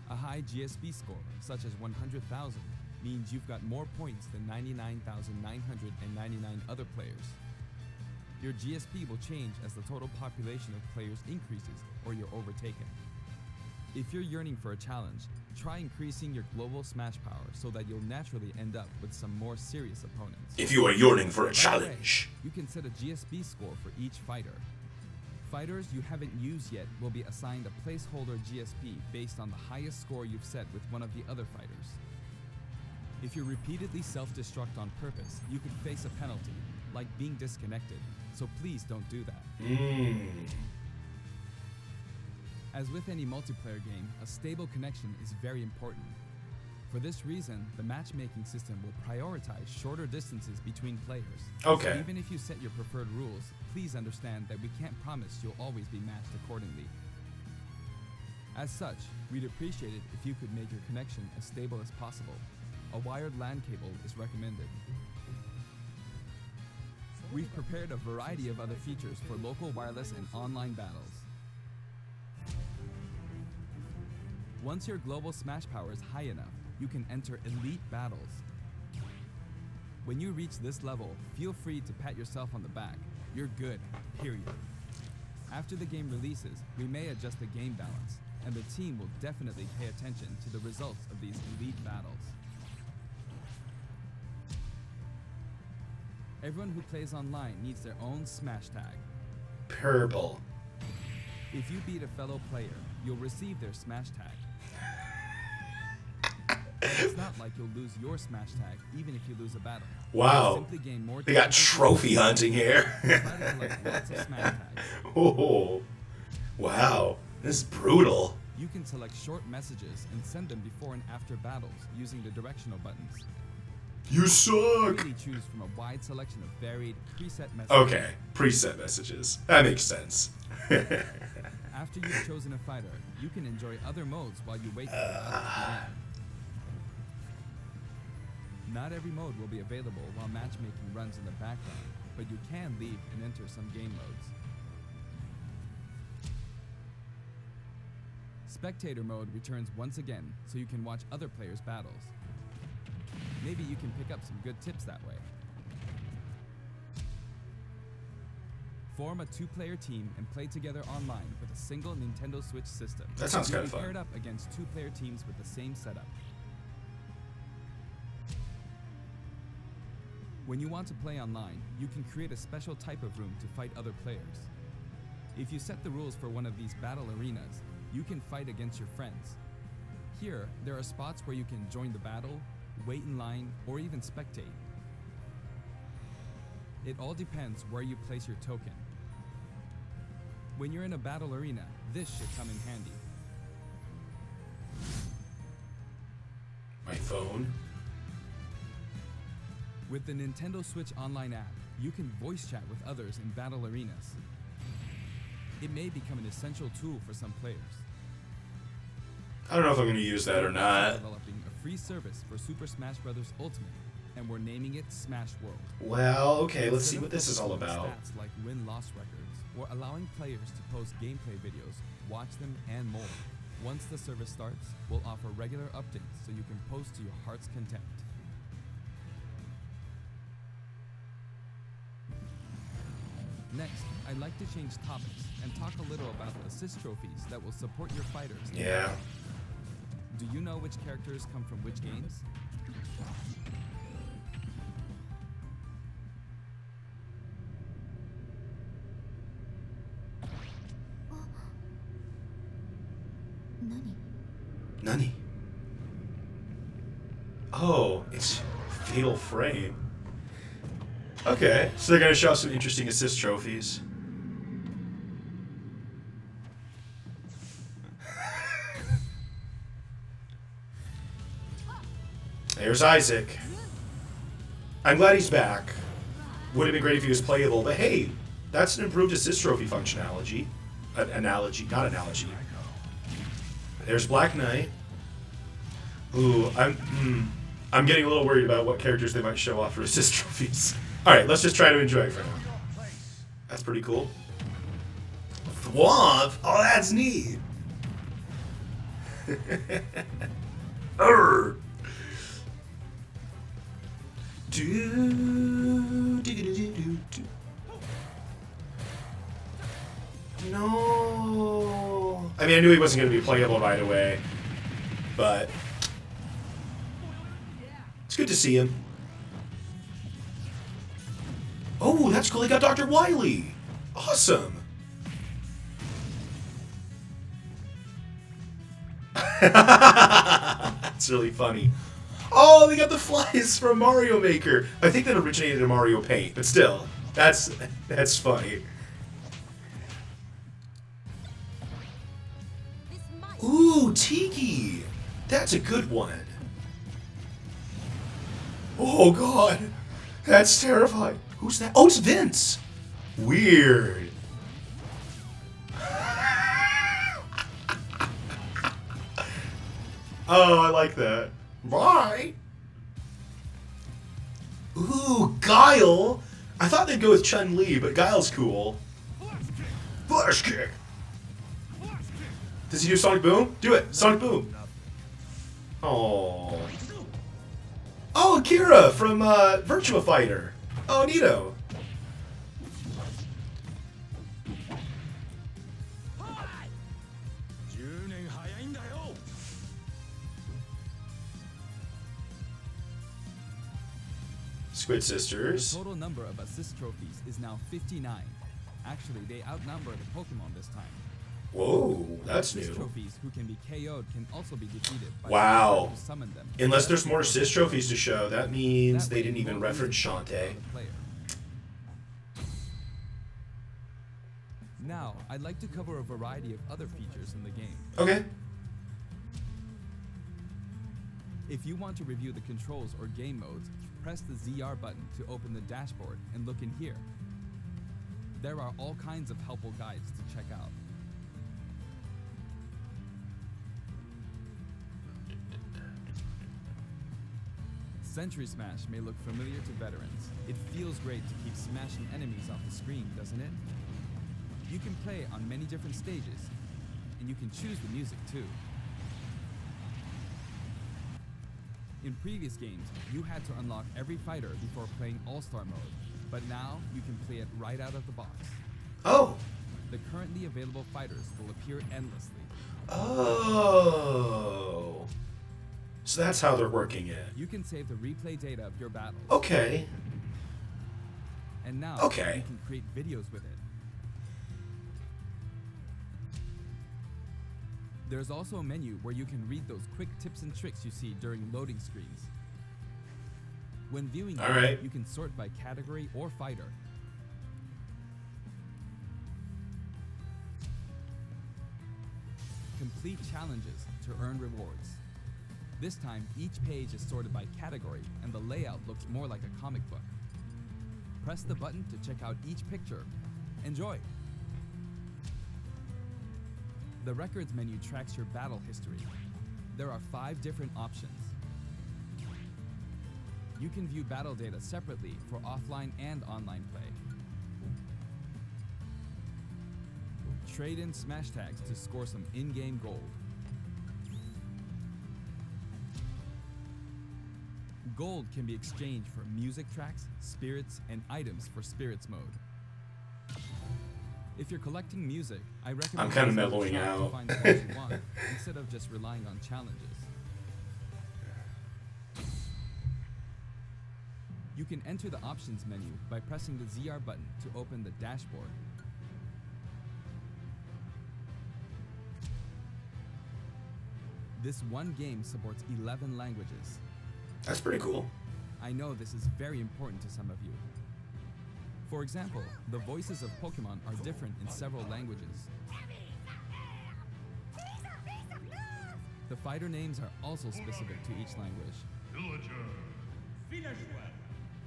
[SPEAKER 2] A high GSP score, such as 100,000, means you've got more points than 99,999 other players. Your GSP will change as the total population of players increases or you're overtaken. If you're yearning for a challenge, try increasing your global smash power so that you'll naturally end up with some more serious opponents.
[SPEAKER 1] If you are yearning for a
[SPEAKER 2] By the way,
[SPEAKER 1] challenge.
[SPEAKER 2] you can set a GSP score for each fighter. Fighters you haven't used yet will be assigned a placeholder GSP based on the highest score you've set with one of the other fighters. If you repeatedly self-destruct on purpose, you could face a penalty, like being disconnected, so please don't do that. As with any multiplayer game, a stable connection is very important. For this reason, the matchmaking system will prioritize shorter distances between players.
[SPEAKER 1] Okay.
[SPEAKER 2] Even if you set your preferred rules, please understand that we can't promise you'll always be matched accordingly. As such, we'd appreciate it if you could make your connection as stable as possible. A wired LAN cable is recommended. We've prepared a variety of other features for local wireless and online battles. Once your global smash power is high enough, you can enter elite battles. When you reach this level, feel free to pat yourself on the back. You're good, period. After the game releases, we may adjust the game balance, and the team will definitely pay attention to the results of these elite battles. Everyone who plays online needs their own smash tag.
[SPEAKER 1] Purple.
[SPEAKER 2] If you beat a fellow player, you'll receive their smash tag. It's not like you'll lose your smash tag, even if you lose a battle.
[SPEAKER 1] Wow.
[SPEAKER 2] Simply gain more
[SPEAKER 1] They got
[SPEAKER 2] tags.
[SPEAKER 1] trophy hunting here.
[SPEAKER 2] Try to collect lots of smash tags.
[SPEAKER 1] Oh, wow. This is brutal.
[SPEAKER 2] You can select short messages and send them before and after battles using the directional buttons.
[SPEAKER 1] You suck.
[SPEAKER 2] Really choose from a wide selection of varied preset messages.
[SPEAKER 1] Okay, preset messages. That makes sense.
[SPEAKER 2] After you've chosen a fighter, you can enjoy other modes while you wait for the battle to begin. Not every mode will be available while matchmaking runs in the background, but you can leave and enter some game modes. Spectator mode returns once again, so you can watch other players' battles. Maybe you can pick up some good tips that way. Form a 2-player team and play together online with a single Nintendo Switch system.
[SPEAKER 1] That sounds kind of
[SPEAKER 2] You'll be
[SPEAKER 1] fun.
[SPEAKER 2] paired up against 2-player teams with the same setup. When you want to play online, you can create a special type of room to fight other players. If you set the rules for one of these battle arenas, you can fight against your friends. Here, there are spots where you can join the battle, wait in line, or even spectate. It all depends where you place your token. When you're in a battle arena, this should come in handy.
[SPEAKER 1] My phone.
[SPEAKER 2] With the Nintendo Switch Online app, you can voice chat with others in battle arenas. It may become an essential tool for some players.
[SPEAKER 1] I don't know if I'm going to use that or
[SPEAKER 2] We're
[SPEAKER 1] not.
[SPEAKER 2] developing a free service for Super Smash Bros. Ultimate, and we're naming it Smash World.
[SPEAKER 1] Well, okay, let's see
[SPEAKER 2] Instead
[SPEAKER 1] what
[SPEAKER 2] of
[SPEAKER 1] this is all
[SPEAKER 2] focusing on
[SPEAKER 1] about.
[SPEAKER 2] Stats like win-loss records, we're allowing players to post gameplay videos, watch them, and more. Once the service starts, we'll offer regular updates so you can post to your heart's content. Next, I'd like to change topics and talk a little about assist trophies that will support your fighters.
[SPEAKER 1] Yeah.
[SPEAKER 2] Do you know which characters come from which games?
[SPEAKER 1] Nani? Oh, it's Fatal Frame. Okay, so they're gonna show some interesting assist trophies. There's Isaac. I'm glad he's back. Would have been great if he was playable, but hey, that's an improved assist trophy functionality. Not analogy. There's Black Knight. Ooh, I'm getting a little worried about what characters they might show off for assist trophies. Alright, let's just try to enjoy it for now. That's pretty cool. Thwomp? Oh, that's neat. Urgh. No. I mean, I knew he wasn't going to be playable right away, but it's good to see him. Oh, that's cool. He got Dr. Wily. Awesome. That's really funny. Oh, they got the flies from Mario Maker. I think that originated in Mario Paint, but still, that's funny. Ooh, Tiki. That's a good one. Oh, God. That's terrifying. Who's that? Oh, it's Vince. Weird. Oh, I like that. Bye. Ooh, Guile. I thought they'd go with Chun-Li, but Guile's cool. Flash kick. Does he do Sonic Boom? Do it. Sonic Boom. Oh. Oh, Akira from Virtua Fighter. Oh, neato. Squid Sisters.
[SPEAKER 2] The total number of assist trophies is now 59. Actually, they outnumber the Pokemon this time.
[SPEAKER 1] Whoa, that's
[SPEAKER 2] assist
[SPEAKER 1] new.
[SPEAKER 2] Trophies who can be KO'd can also be defeated by
[SPEAKER 1] Wow.
[SPEAKER 2] who summon them.
[SPEAKER 1] Unless there's more assist trophies to show, that means they didn't even reference Shantae.
[SPEAKER 2] Now, I'd like to cover a variety of other features in the game.
[SPEAKER 1] Okay.
[SPEAKER 2] If you want to review the controls or game modes, press the ZR button to open the dashboard and look in here. There are all kinds of helpful guides to check out. Century Smash may look familiar to veterans. It feels great to keep smashing enemies off the screen, doesn't it? You can play on many different stages, and you can choose the music too. In previous games, you had to unlock every fighter before playing All-Star mode, but now you can play it right out of the box.
[SPEAKER 1] Oh.
[SPEAKER 2] The currently available fighters will appear endlessly.
[SPEAKER 1] Oh. So that's how they're working it.
[SPEAKER 2] You can save the replay data of your battles.
[SPEAKER 1] Okay.
[SPEAKER 2] And now
[SPEAKER 1] Okay.
[SPEAKER 2] you can create videos with it. There's also a menu where you can read those quick tips and tricks you see during loading screens. When viewing
[SPEAKER 1] All
[SPEAKER 2] them,
[SPEAKER 1] right.
[SPEAKER 2] you can sort by category or fighter. Complete challenges to earn rewards. This time, each page is sorted by category and the layout looks more like a comic book. Press the button to check out each picture. Enjoy! The records menu tracks your battle history. There are 5 different options. You can view battle data separately for offline and online play. Trade in smash tags to score some in-game gold. Gold can be exchanged for music tracks, spirits, and items for spirits mode. If you're collecting music, I recommend
[SPEAKER 1] I'm kind of
[SPEAKER 2] using the
[SPEAKER 1] mellowing
[SPEAKER 2] track to
[SPEAKER 1] out.
[SPEAKER 2] find the ones you want, instead of just relying on challenges. You can enter the options menu by pressing the ZR button to open the dashboard. This one game supports 11 languages.
[SPEAKER 1] That's pretty cool.
[SPEAKER 2] I know this is very important to some of you. For example, the voices of Pokemon are different in several languages. The fighter names are also specific to each language.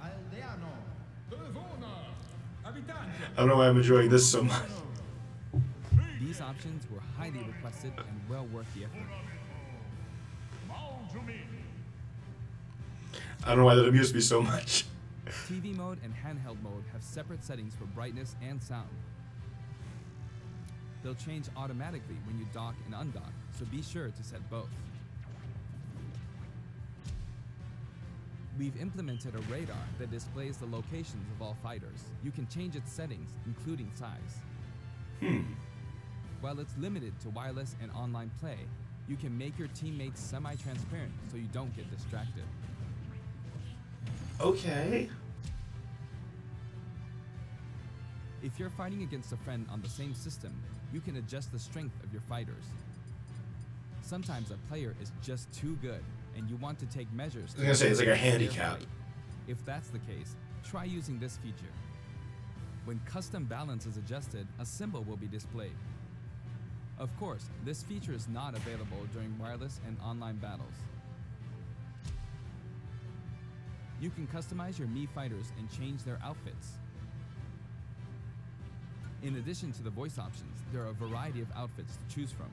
[SPEAKER 1] I don't know why I'm enjoying this so much.
[SPEAKER 2] These options were highly requested and well worth the effort.
[SPEAKER 1] I don't know why that amused me so much.
[SPEAKER 2] TV mode and handheld mode have separate settings for brightness and sound. They'll change automatically when you dock and undock, so be sure to set both. We've implemented a radar that displays the locations of all fighters. You can change its settings, including size. While it's limited to wireless and online play, you can make your teammates semi-transparent so you don't get distracted.
[SPEAKER 1] Okay.
[SPEAKER 2] If you're fighting against a friend on the same system, you can adjust the strength of your fighters. Sometimes a player is just too good, and you want to take measures.
[SPEAKER 1] I was gonna say, it's like a
[SPEAKER 2] their
[SPEAKER 1] handicap.
[SPEAKER 2] fight. If that's the case, try using this feature. When custom balance is adjusted, a symbol will be displayed. Of course, this feature is not available during wireless and online battles. You can customize your Mii fighters and change their outfits. In addition to the voice options, there are a variety of outfits to choose from.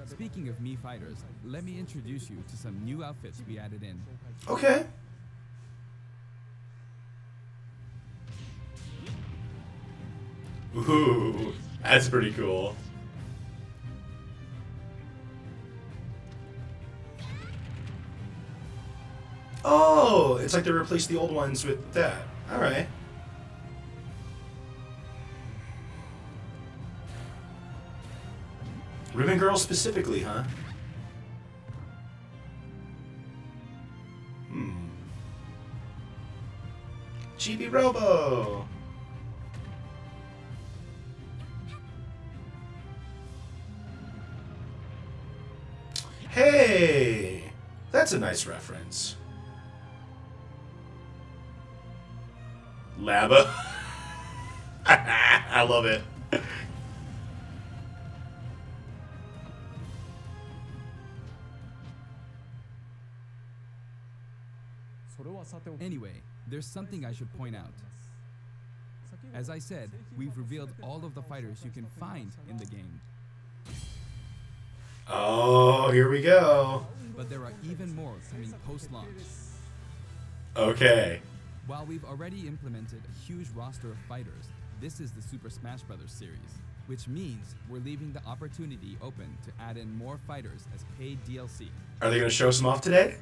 [SPEAKER 2] Speaking of Mii fighters, let me introduce you to some new outfits we added in.
[SPEAKER 1] Okay. Ooh, that's pretty cool. Oh, it's like they replaced the old ones with that. All right. Ribbon Girl specifically, huh? Chibi Robo! Hey! That's a nice reference. Laba. I love it.
[SPEAKER 2] Anyway, there's something I should point out. As I said, we've revealed all of the fighters you can find in the game.
[SPEAKER 1] Oh, here we go.
[SPEAKER 2] But there are even more coming post-launch.
[SPEAKER 1] Okay.
[SPEAKER 2] While we've already implemented a huge roster of fighters, this is the Super Smash Bros. Series, which means we're leaving the opportunity open to add in more fighters as paid DLC.
[SPEAKER 1] Are they going to show some off today?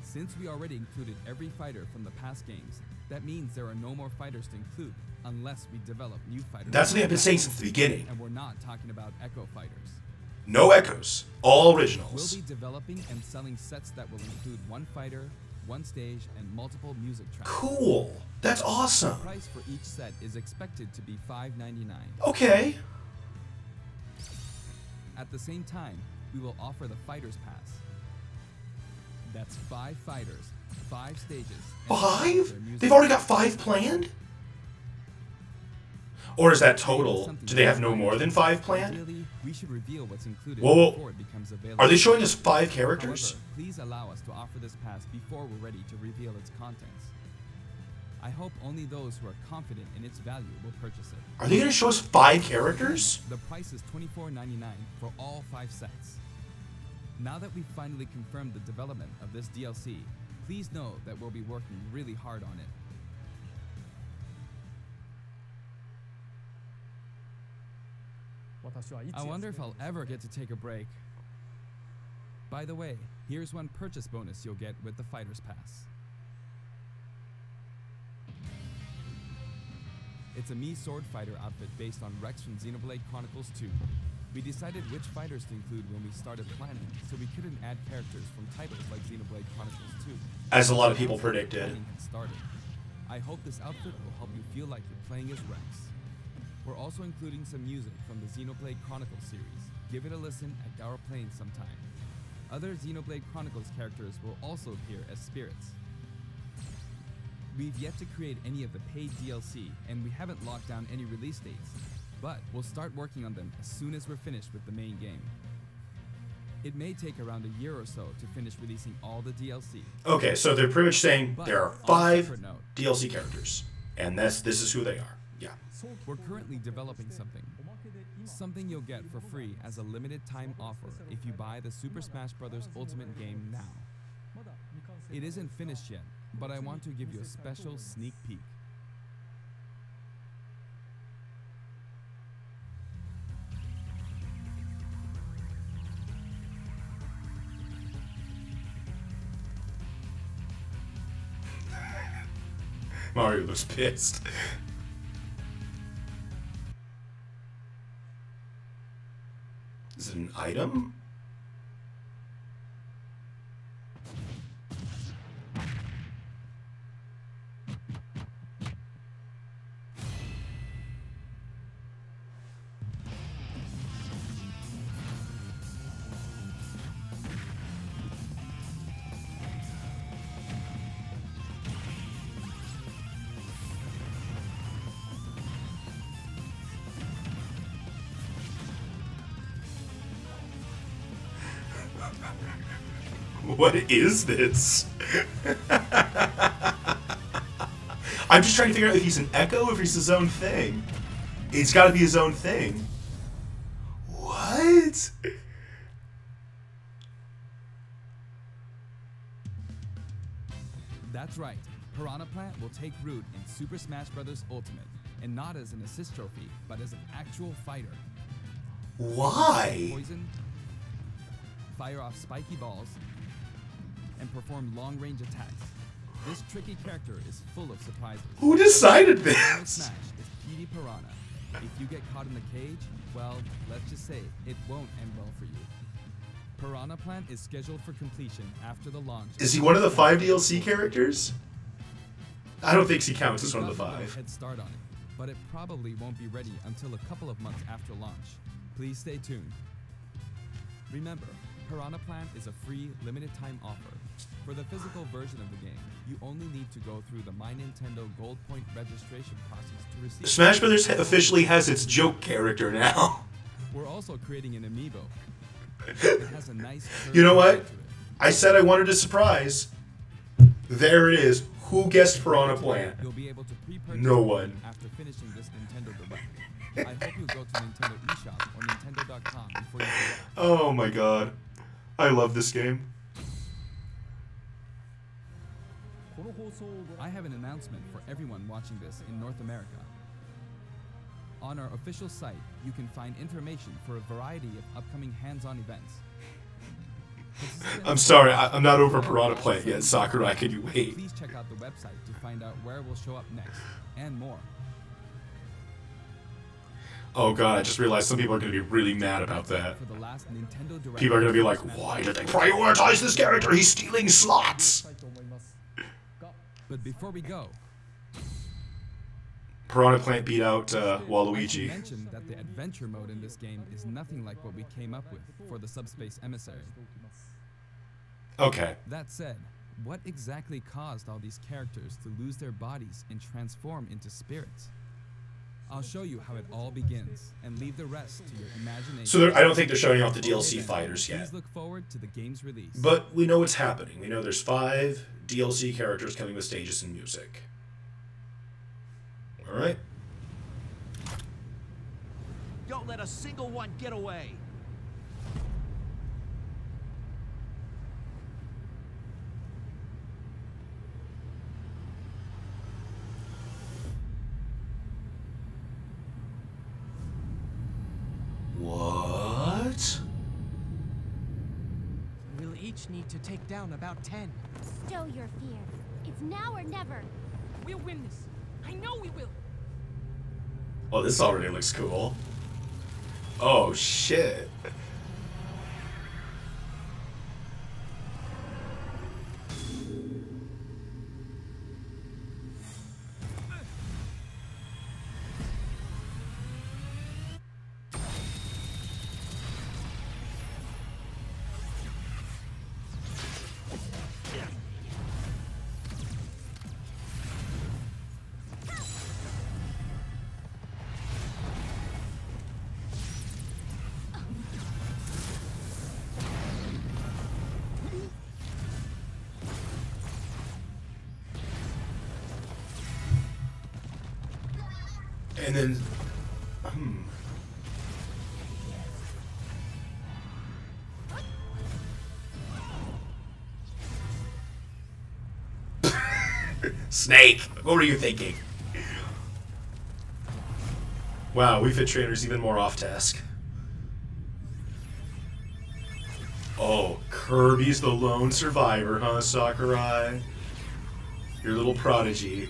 [SPEAKER 2] Since we already included every fighter from the past games, that means there are no more fighters to include unless we develop new fighters.
[SPEAKER 1] That's what I've been saying since the beginning.
[SPEAKER 2] And we're not talking about Echo fighters.
[SPEAKER 1] No echoes. All
[SPEAKER 2] We'll
[SPEAKER 1] originals.
[SPEAKER 2] be developing and selling sets that will include one fighter, one stage, and multiple music tracks.
[SPEAKER 1] Cool. That's awesome.
[SPEAKER 2] The price for each set is expected to be $5.99.
[SPEAKER 1] Okay.
[SPEAKER 2] At the same time, we will offer the Fighter's Pass. That's 5 fighters, 5 stages. and
[SPEAKER 1] 5?
[SPEAKER 2] their music
[SPEAKER 1] They've already got 5 planned? Or is that total? Do they have no more than 5 planned?
[SPEAKER 2] Ideally, we should reveal what's included
[SPEAKER 1] Whoa.
[SPEAKER 2] before it becomes available.
[SPEAKER 1] Are they showing us 5 characters?
[SPEAKER 2] However, please allow us to offer this pass before we're ready to reveal its contents. I hope only those who are confident in its value will purchase it.
[SPEAKER 1] Are they going to show us 5 characters?
[SPEAKER 2] The price is $24.99 for all 5 sets. Now that we've finally confirmed the development of this DLC, please know that we'll be working really hard on it. I wonder if I'll ever get to take a break. By the way, here's one purchase bonus you'll get with the Fighter's Pass. It's a Mii sword fighter outfit based on Rex from Xenoblade Chronicles 2. We decided which fighters to include when we started planning, so we couldn't add characters from titles like Xenoblade Chronicles 2.
[SPEAKER 1] As a lot of people
[SPEAKER 2] After the
[SPEAKER 1] predicted.
[SPEAKER 2] planning had started, I hope this outfit will help you feel like you're playing as Rex. We're also including some music from the Xenoblade Chronicles series. Give it a listen at our playing sometime. Other Xenoblade Chronicles characters will also appear as spirits. We've yet to create any of the paid DLC, and we haven't locked down any release dates, but we'll start working on them as soon as we're finished with the main game. It may take around a year or so to finish releasing all the DLC.
[SPEAKER 1] Okay, so they're pretty much saying
[SPEAKER 2] But
[SPEAKER 1] there are
[SPEAKER 2] on a
[SPEAKER 1] 5
[SPEAKER 2] separate note,
[SPEAKER 1] DLC characters. And this is who they are. Yeah.
[SPEAKER 2] we're currently developing something you'll get for free as a limited time offer if you buy the Super Smash Bros. Ultimate game now. It isn't finished yet, but I want to give you a special sneak peek.
[SPEAKER 1] Mario looks pissed. Is it an item? What is this? I'm just trying to figure out if he's an echo or if he's his own thing. It's got to be his own thing. What?
[SPEAKER 2] That's right. Piranha Plant will take root in Super Smash Bros. Ultimate, and not as an assist trophy, but as an actual fighter.
[SPEAKER 1] Why?
[SPEAKER 2] Poison, fire off spiky balls, and perform long-range attacks. This tricky character is full of surprises.
[SPEAKER 1] Who decided
[SPEAKER 2] Piranha
[SPEAKER 1] this?
[SPEAKER 2] Smash is PD Piranha. If you get caught in the cage, well, let's just say it won't end well for you. Piranha Plant is scheduled for completion after the launch.
[SPEAKER 1] Is he one of the 5 DLC characters? I don't think he counts as one of the
[SPEAKER 2] We've got a
[SPEAKER 1] 5.
[SPEAKER 2] head start on it, but it probably won't be ready until a couple of months after launch. Please stay tuned. Remember, Piranha Plant is a free, limited-time offer. For the physical version of the game, you only need to go through the My Nintendo Gold Point registration process to receive.
[SPEAKER 1] Smash Brothers officially has its joke character now.
[SPEAKER 2] We're also creating an amiibo. It has a nice.
[SPEAKER 1] You know what?
[SPEAKER 2] curve to it.
[SPEAKER 1] I said I wanted a surprise. There it is. Who guessed Piranha Plant?
[SPEAKER 2] You'll be able to pre-purchase
[SPEAKER 1] No
[SPEAKER 2] it
[SPEAKER 1] one.
[SPEAKER 2] after finishing this Nintendo Direct. I hope you'll go to Nintendo eShop or Nintendo.com before you go.
[SPEAKER 1] Oh my god. I love this game.
[SPEAKER 2] I have an announcement for everyone watching this in North America. On our official site, you can find information for a variety of upcoming hands-on events.
[SPEAKER 1] I'm sorry, I'm not over Piranha Plant yet. Sakurai, can you wait?
[SPEAKER 2] Please check out the website to find out where we'll show up next, and more.
[SPEAKER 1] Oh god, I just realized some people are going to be really mad about that.
[SPEAKER 2] For the last Nintendo Direct,
[SPEAKER 1] People are going to be like, why did they prioritize this character? He's stealing slots!
[SPEAKER 2] But before we go,
[SPEAKER 1] Piranha Plant beat out
[SPEAKER 2] I
[SPEAKER 1] Waluigi.
[SPEAKER 2] should mention that the adventure mode in this game is nothing like what we came up with for the Subspace Emissary.
[SPEAKER 1] Okay.
[SPEAKER 2] That said, what exactly caused all these characters to lose their bodies and transform into spirits? I'll show you how it all begins, and leave the rest to your imagination.
[SPEAKER 1] So I don't think they're showing off the DLC fighters yet.
[SPEAKER 2] Please look forward to the game's release.
[SPEAKER 1] But we know what's happening. We know there's 5 DLC characters coming with stages and music. Alright.
[SPEAKER 3] Don't let a single one get away.
[SPEAKER 1] What?
[SPEAKER 3] We'll each need to take down about 10.
[SPEAKER 4] Stow your fear. It's now or never.
[SPEAKER 3] We'll win this. I know we will.
[SPEAKER 1] Oh, this already looks cool. Oh, shit. And then, Snake, what were you thinking? Wow, we fit trainers even more off task. Oh, Kirby's the lone survivor, huh, Sakurai? Your little prodigy.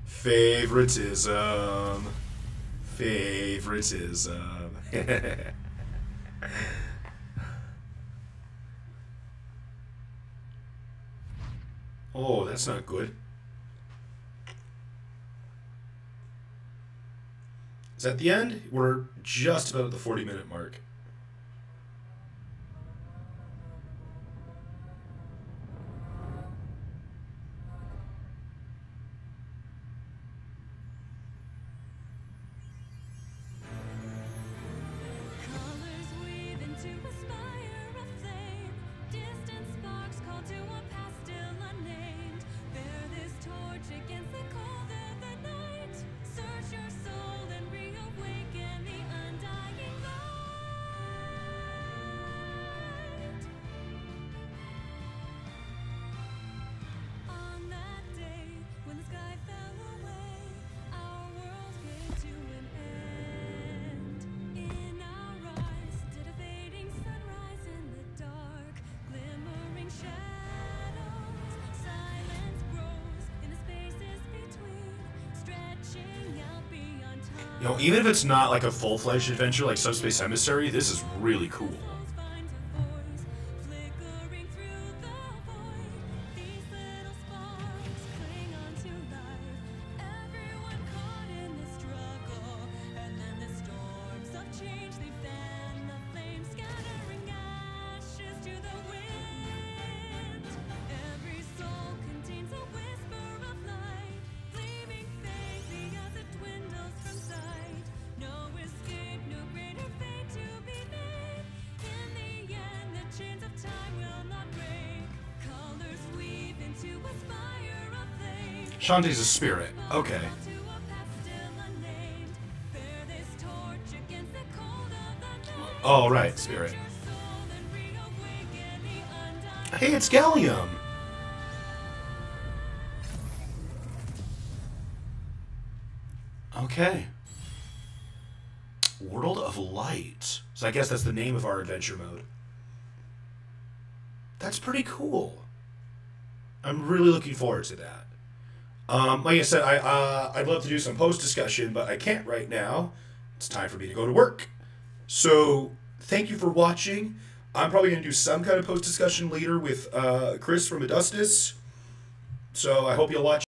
[SPEAKER 1] Favoritism. Favoritism. Oh, that's not good. Is that the end? We're just about at the 40-minute mark. You know, even if it's not like a full-fledged adventure like Subspace Emissary, this is really cool. Shantae's a spirit. Okay. Oh, right, spirit. Hey, it's Gallium! Okay. World of Light. So I guess that's the name of our adventure mode. That's pretty cool. I'm really looking forward to that. Like I said, I'd love to do some post discussion, but I can't right now. It's time for me to go to work. So thank you for watching. I'm probably going to do some kind of post discussion later with Chris from Adustus. So I hope you'll watch.